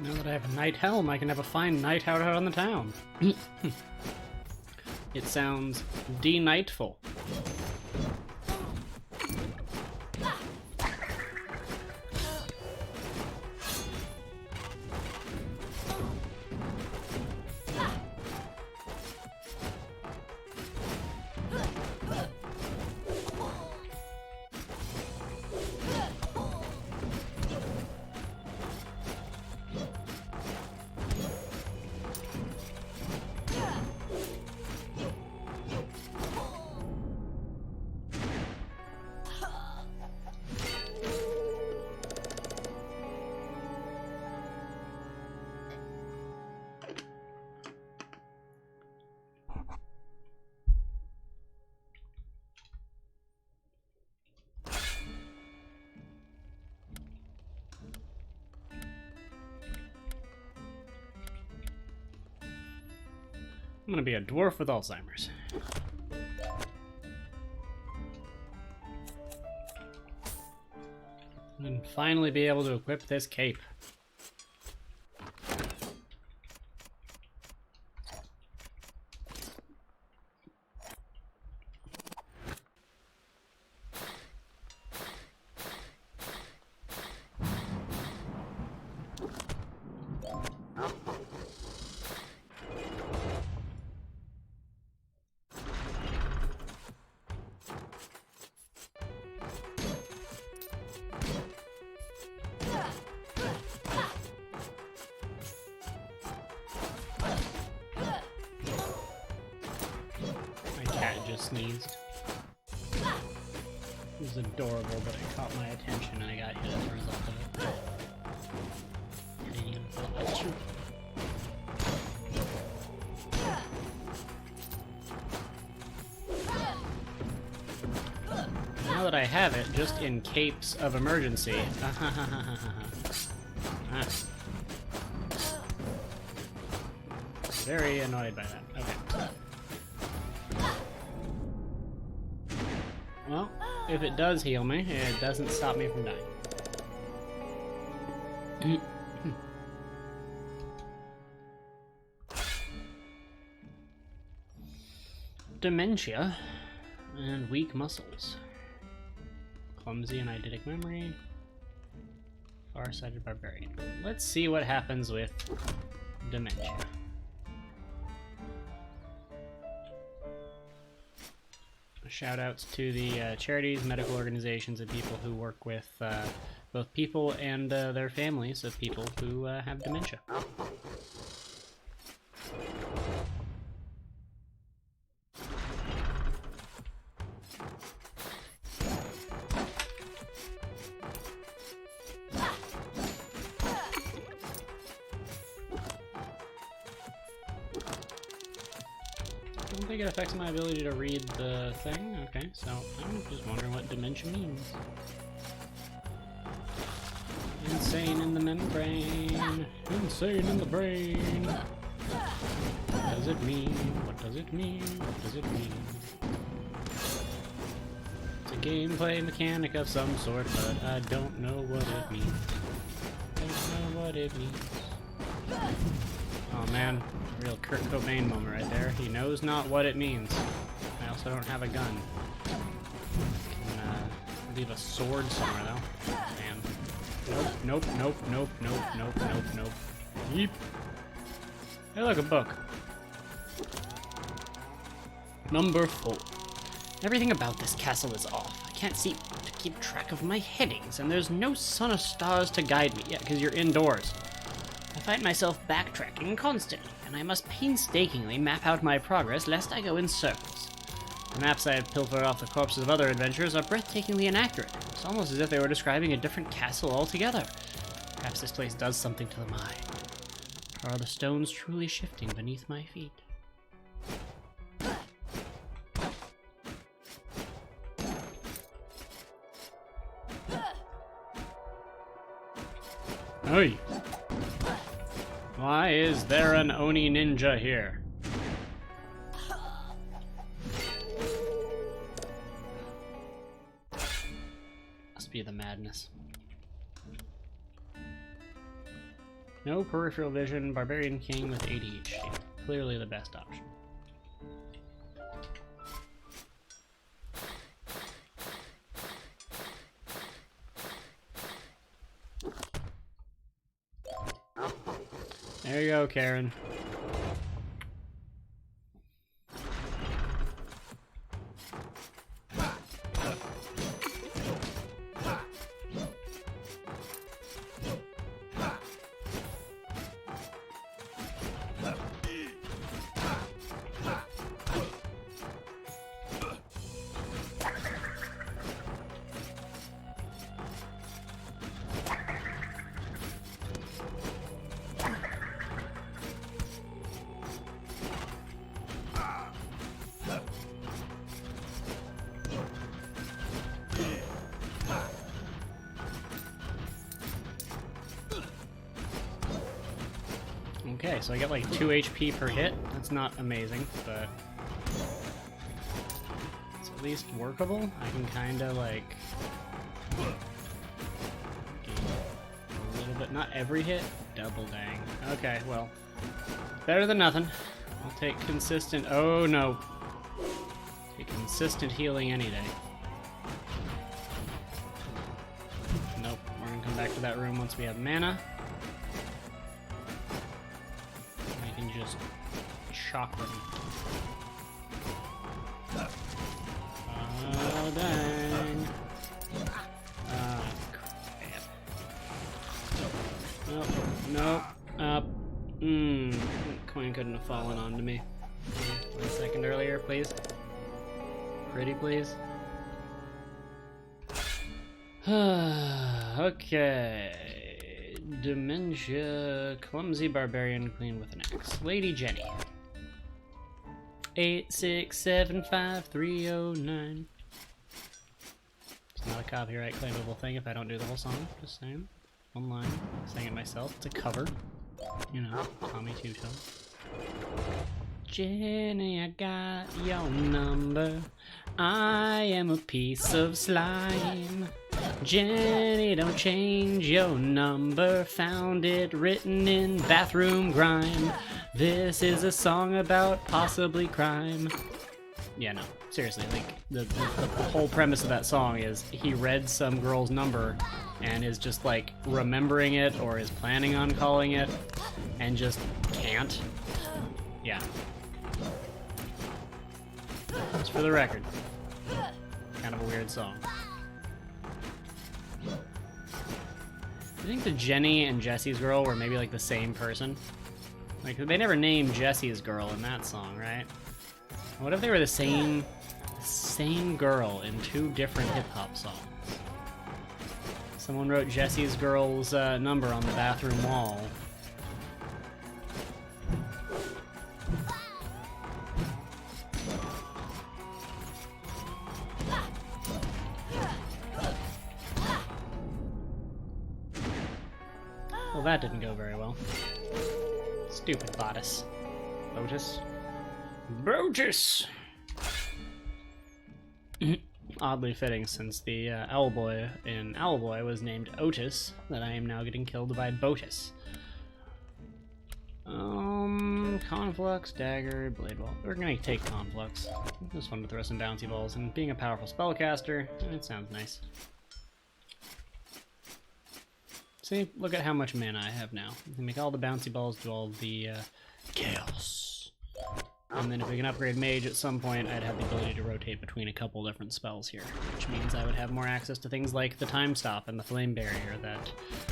Now that I have a night helm, I can have a fine night out on the town. It sounds de-nightful. I'm gonna be a dwarf with Alzheimer's. And finally be able to equip this cape. Sneezed. It was adorable, but it caught my attention and I got hit as a result of it. I didn't even feel like you. Now that I have it, just in capes of emergency. Very annoyed by that. Okay. Well, if it does heal me, it doesn't stop me from dying. Dementia and weak muscles. Clumsy and eidetic memory. Far-sighted barbarian. Let's see what happens with dementia. Shout-outs to the charities, medical organizations, and people who work with both people and their families of people who have dementia. I don't think it affects my ability to read the thing. Okay, so I'm just wondering what dementia means. Insane in the membrane. Insane in the brain. What does it mean? What does it mean? What does it mean? It's a gameplay mechanic of some sort, but I don't know what it means. Don't know what it means. Oh man, real Kurt Cobain moment right there. He knows not what it means. I also don't have a gun. Can leave a sword somewhere though. Man. Nope, nope, nope, nope, nope, nope, nope, nope. Yeep. Hey, look, a book. Number 4. Everything about this castle is off. I can't seem to keep track of my headings, and there's no sun or stars to guide me. Yeah, because you're indoors. I find myself backtracking constantly, and I must painstakingly map out my progress lest I go in circles. The maps I have pilfered off the corpses of other adventurers are breathtakingly inaccurate. It's almost as if they were describing a different castle altogether. Perhaps this place does something to the mind. Or are the stones truly shifting beneath my feet? Oi! Why is there an Oni ninja here? Must be the madness. No peripheral vision, Barbarian King with ADHD. Clearly the best option. There you go, Karen. Okay, so I get like 2 HP per hit. That's not amazing, but it's at least workable. I can kind of like gain a little bit. Not every hit. Double dang. Okay, well, better than nothing. I'll take consistent. Oh no. Take consistent healing any day. Nope. We're gonna come back to that room once we have mana. Just shock them. Oh, dang. Crap. Nope. Nope. Up. Coin couldn't have fallen onto me. 1 second earlier, please. Pretty, please. Okay. Dementia, clumsy barbarian queen with an axe. Lady Jenny. 8675309. It's not a copyright claimable thing if I don't do the whole song. Just saying. One line. Sang it myself. It's a cover. You know, Tommy Two-Tone. Jenny, I got your number. I am a piece of slime. Jenny, don't change your number. Found it written in bathroom grime. This is a song about possibly crime. Yeah, no, seriously, like, the whole premise of that song is he read some girl's number and is just, like, remembering it or is planning on calling it and just can't. Yeah. Just for the record. Kind of a weird song. I think the Jenny and Jesse's girl were maybe like the same person. Like, they never named Jesse's girl in that song, right? What if they were the same girl in 2 different hip-hop songs? Someone wrote Jesse's girl's number on the bathroom wall. Well, that didn't go very well. Stupid bodice. Lotus. Brotus! Oddly fitting, since the Owlboy in Owlboy was named Otis, that I am now getting killed by Botus. Conflux, Dagger, Blade Wall. We're gonna take Conflux. Just wanted to throw some bouncy balls, and being a powerful spellcaster, it sounds nice. See, look at how much mana I have now. We can make all the bouncy balls do all the chaos. And then if we can upgrade Mage at some point, I'd have the ability to rotate between a couple different spells here, which means I would have more access to things like the Time Stop and the Flame Barrier that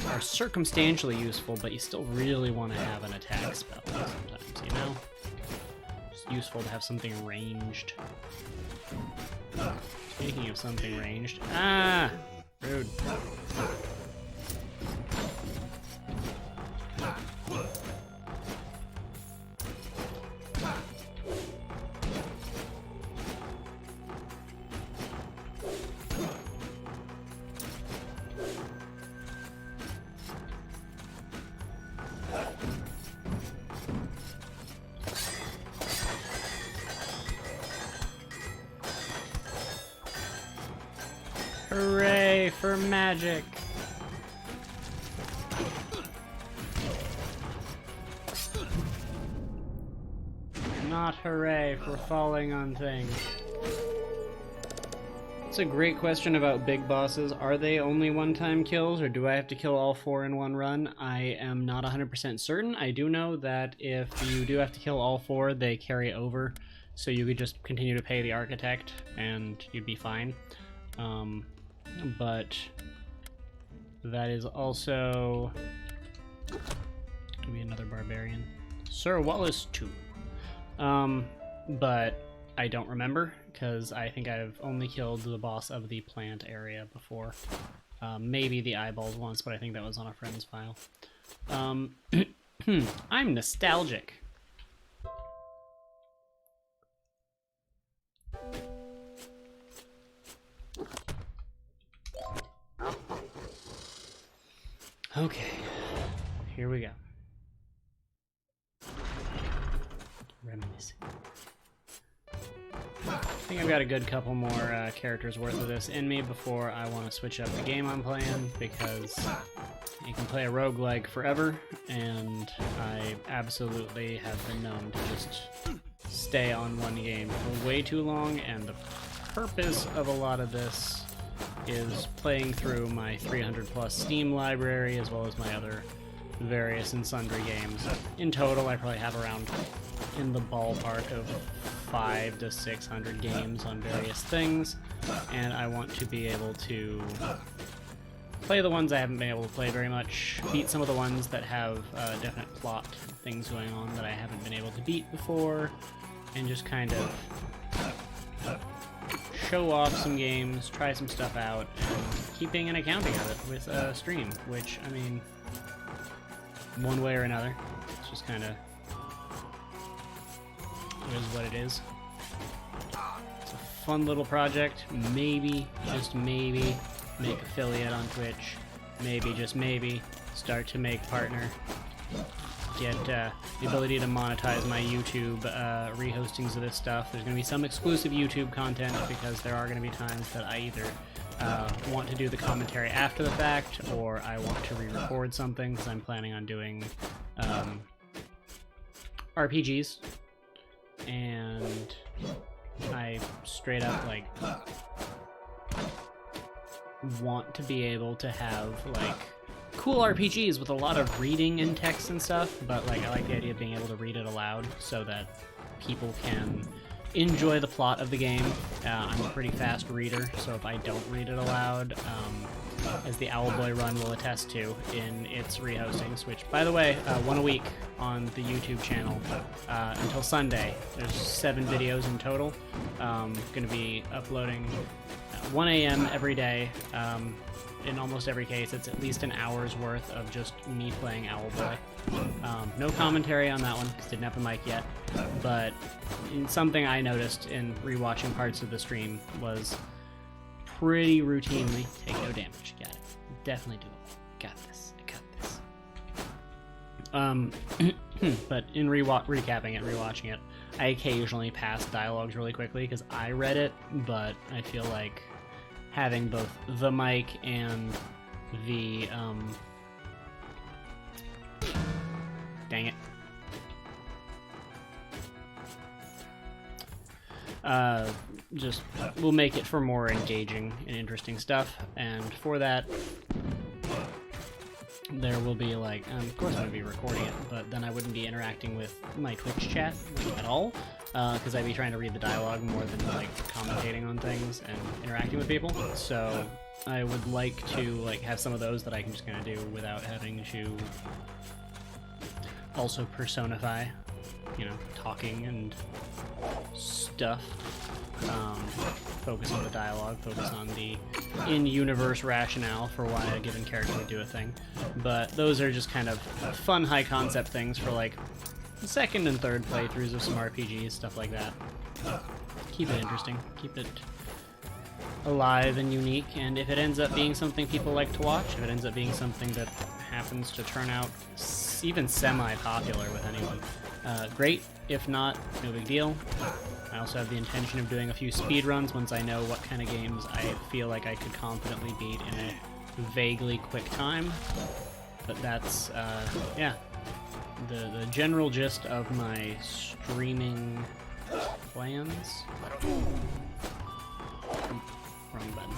are circumstantially useful, but you still really want to have an attack spell sometimes, you know? It's useful to have something ranged. Speaking of something ranged... Ah! Rude. Hooray for magic! not hooray for falling on things. It's a great question about big bosses. Are they only one-time kills, or do I have to kill all 4 in one run? I am not 100% certain. I do know that if you do have to kill all 4, they carry over, so you could just continue to pay the architect and you'd be fine. But that is also... Maybe another barbarian. Sir Wallace 2. But I don't remember, because I think I've only killed the boss of the plant area before. Maybe the eyeballs once, but I think that was on a friend's file. I'm nostalgic. Okay, here we go. Reminiscing. I think I've got a good couple more characters worth of this in me before I want to switch up the game I'm playing, because you can play a roguelike forever, and I absolutely have been known to just stay on one game for way too long, and the purpose of a lot of this is playing through my 300 plus Steam library, as well as my other various and sundry games. In total, I probably have around in the ballpark of 500 to 600 games on various things, and I want to be able to play the ones I haven't been able to play very much, beat some of the ones that have definite plot things going on that I haven't been able to beat before, and just kind of show off some games, try some stuff out, and keeping an accounting of it with a stream, which, I mean, one way or another, it's just kind of is what it is. It's a fun little project. Maybe, just maybe, make affiliate on Twitch. Maybe, just maybe, start to make partner. Get the ability to monetize my YouTube rehostings of this stuff. There's going to be some exclusive YouTube content, because there are going to be times that I either want to do the commentary after the fact, or I want to re-record something, because I'm planning on doing RPGs. And I straight up, like, want to be able to have, like, cool RPGs with a lot of reading and text and stuff, but, like, I like the idea of being able to read it aloud so that people can enjoy the plot of the game. I'm a pretty fast reader, so if I don't read it aloud, as the Owlboy Run will attest to in its rehostings, which, by the way, one a week on the YouTube channel until Sunday. There's 7 videos in total. Going to be uploading 1 a.m. every day. In almost every case, it's at least an hour's worth of just me playing Owlboy. No commentary on that one, because didn't have the mic yet, but something I noticed in rewatching parts of the stream was pretty routinely, take no damage, got it, definitely doable, got this, I got this. But in recapping it, rewatching it, I occasionally pass dialogues really quickly, because I read it, but I feel like having both the mic and the, dang it. Just will make it for more engaging and interesting stuff, and for that, there will be, like, of course I'm going to be recording it, but then I wouldn't be interacting with my Twitch chat at all, because I'd be trying to read the dialogue more than, like, commentating on things and interacting with people, so I would like to, like, have some of those that I can just kind of do without having to also personify, you know, talking and stuff. Focus on the dialogue, focus on the in-universe rationale for why a given character would do a thing. But those are just kind of fun, high-concept things for, like, second and third playthroughs of some RPGs, stuff like that. Keep it interesting, keep it alive and unique, and if it ends up being something people like to watch, if it ends up being something that happens to turn out even semi-popular with anyone, great. If not, no big deal. I also have the intention of doing a few speedruns once I know what kind of games I feel like I could confidently beat in a vaguely quick time. But that's, yeah. the general gist of my streaming plans. Wrong button.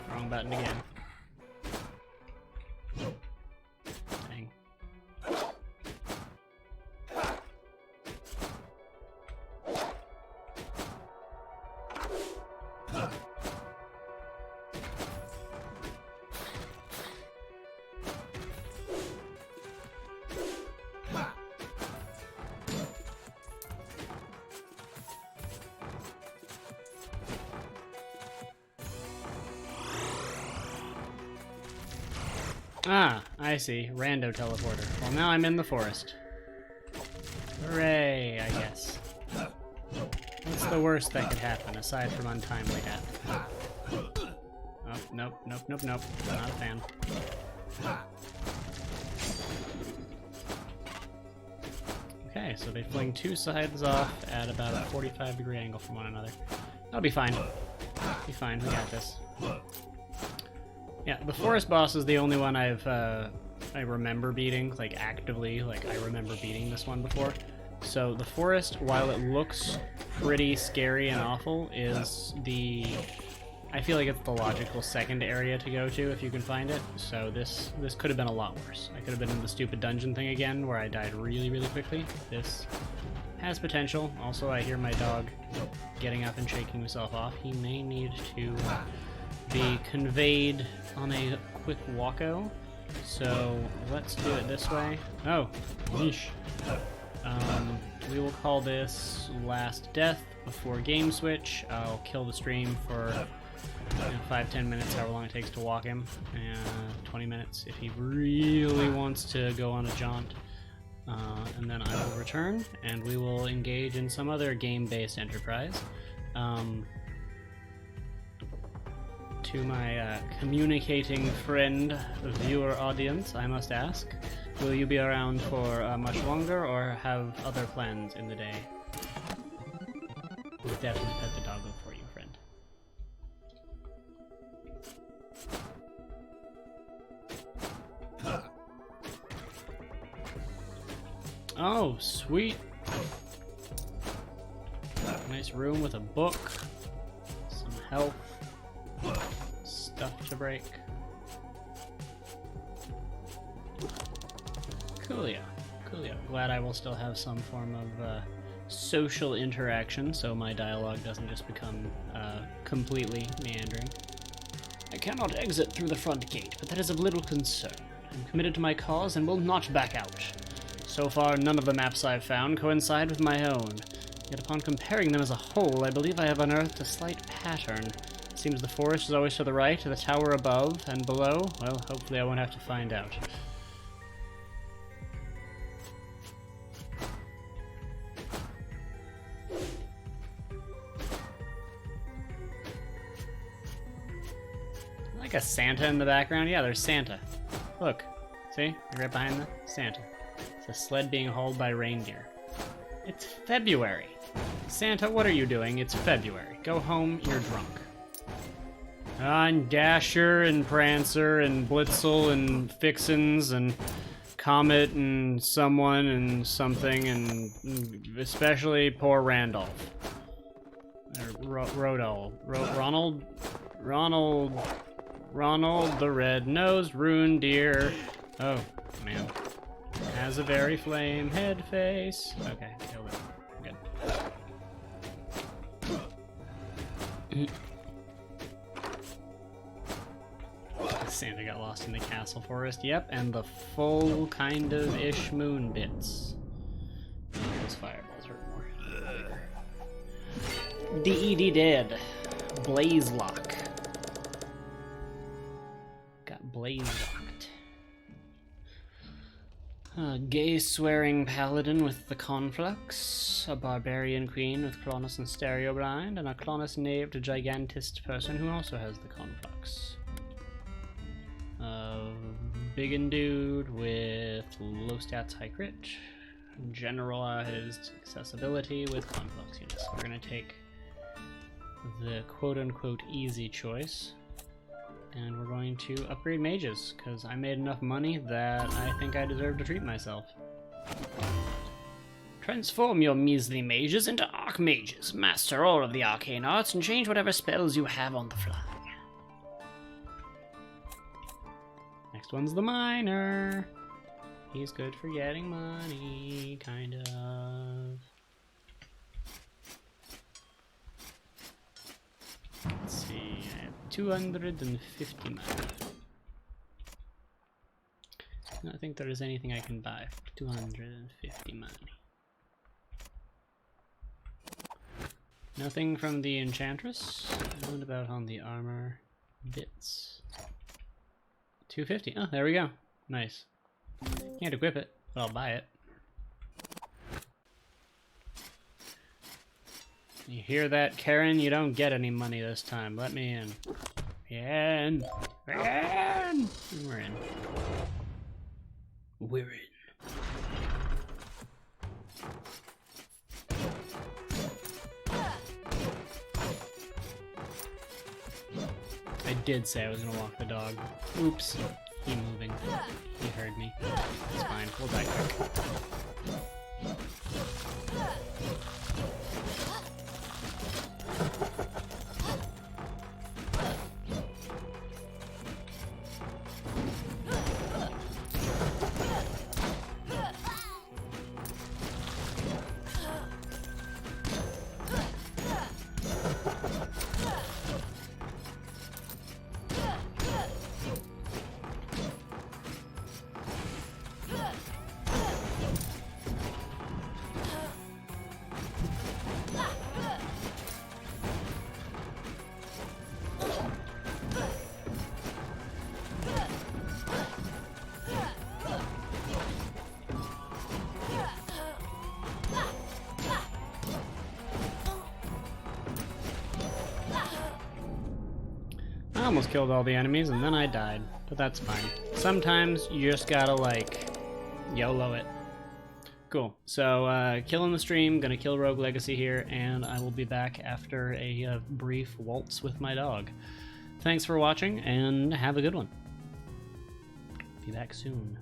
Wrong button again. Dang. Ah, I see. Rando teleporter. Well, now I'm in the forest. Hooray, I guess. What's the worst that could happen, aside from untimely death? Oh, nope, nope, nope, nope. Not a fan. Okay, so they fling two sides off at about a 45-degree angle from one another. That'll be fine. Be fine, we got this. Yeah, the forest boss is the only one I remember beating, like actively, like I remember beating this one before. So the forest, while it looks pretty scary and awful, is I feel like it's the logical second area to go to if you can find it. So this could have been a lot worse. I could have been in the stupid dungeon thing again where I died really, really quickly. This has potential. Also, I hear my dog getting up and shaking himself off. He may need to be conveyed on a quick walko, so let's do it this way. Oh, yeesh. We will call this last death before game switch. I'll kill the stream for 5-10 minutes, however long it takes to walk him, and 20 minutes if he really wants to go on a jaunt. And then I will return, and we will engage in some other game-based enterprise. To my communicating friend, viewer audience, I must ask, will you be around for much longer, or have other plans in the day? We'll definitely pet the doggo for you, friend. Oh, sweet. Nice room with a book, some health. Stuff to break. Coolio. Coolio. Glad I will still have some form of social interaction, so my dialogue doesn't just become completely meandering. I cannot exit through the front gate, but that is of little concern. I'm committed to my cause and will not back out. So far, none of the maps I've found coincide with my own. Yet upon comparing them as a whole, I believe I have unearthed a slight pattern. Seems the forest is always to the right, the tower above, and below. Well, hopefully I won't have to find out. Like a Santa in the background? Yeah, there's Santa. Look. See? Right behind the Santa. It's a sled being hauled by reindeer. It's February. Santa, what are you doing? It's February. Go home, you're drunk. And Dasher and Prancer and Blitzel and Fixins and Comet and someone and something, and especially poor Randolph. Or Ronald the red-nosed reindeer. Oh, man. Has a very flame head face. Okay, killed it. Good. Santa got lost in the castle forest. Yep, and the full kind of ish moon bits. Those fireballs hurt more. DED dead. Blaze lock. Got blaze locked. A gay swearing paladin with the conflux, a barbarian queen with Clonus and Stereoblind, and a Clonus knaved gigantist person who also has the conflux. Biggin dude with low stats, high crit, generalized accessibility with conflux units. We're gonna take the quote-unquote easy choice. And we're going to upgrade mages, because I made enough money that I think I deserve to treat myself. Transform your measly mages into archmages. Master all of the arcane arts and change whatever spells you have on the fly. Next one's the miner. He's good for getting money, kind of. Let's see, I have 250 money. I don't think there is anything I can buy for 250 money. Nothing from the enchantress. What about on the armor bits? 250. Oh, there we go. Nice. Can't equip it, but I'll buy it. You hear that, Karen? You don't get any money this time. Let me in. In. We're in. We're in. We're in. I did say I was gonna walk the dog. Oops. He moving. He heard me. It's fine. We'll die quick. I almost killed all the enemies and then I died, but that's fine. Sometimes you just gotta, like, YOLO it. Cool. So, killing the stream, gonna kill Rogue Legacy here, and I will be back after a brief waltz with my dog. Thanks for watching, and have a good one. Be back soon.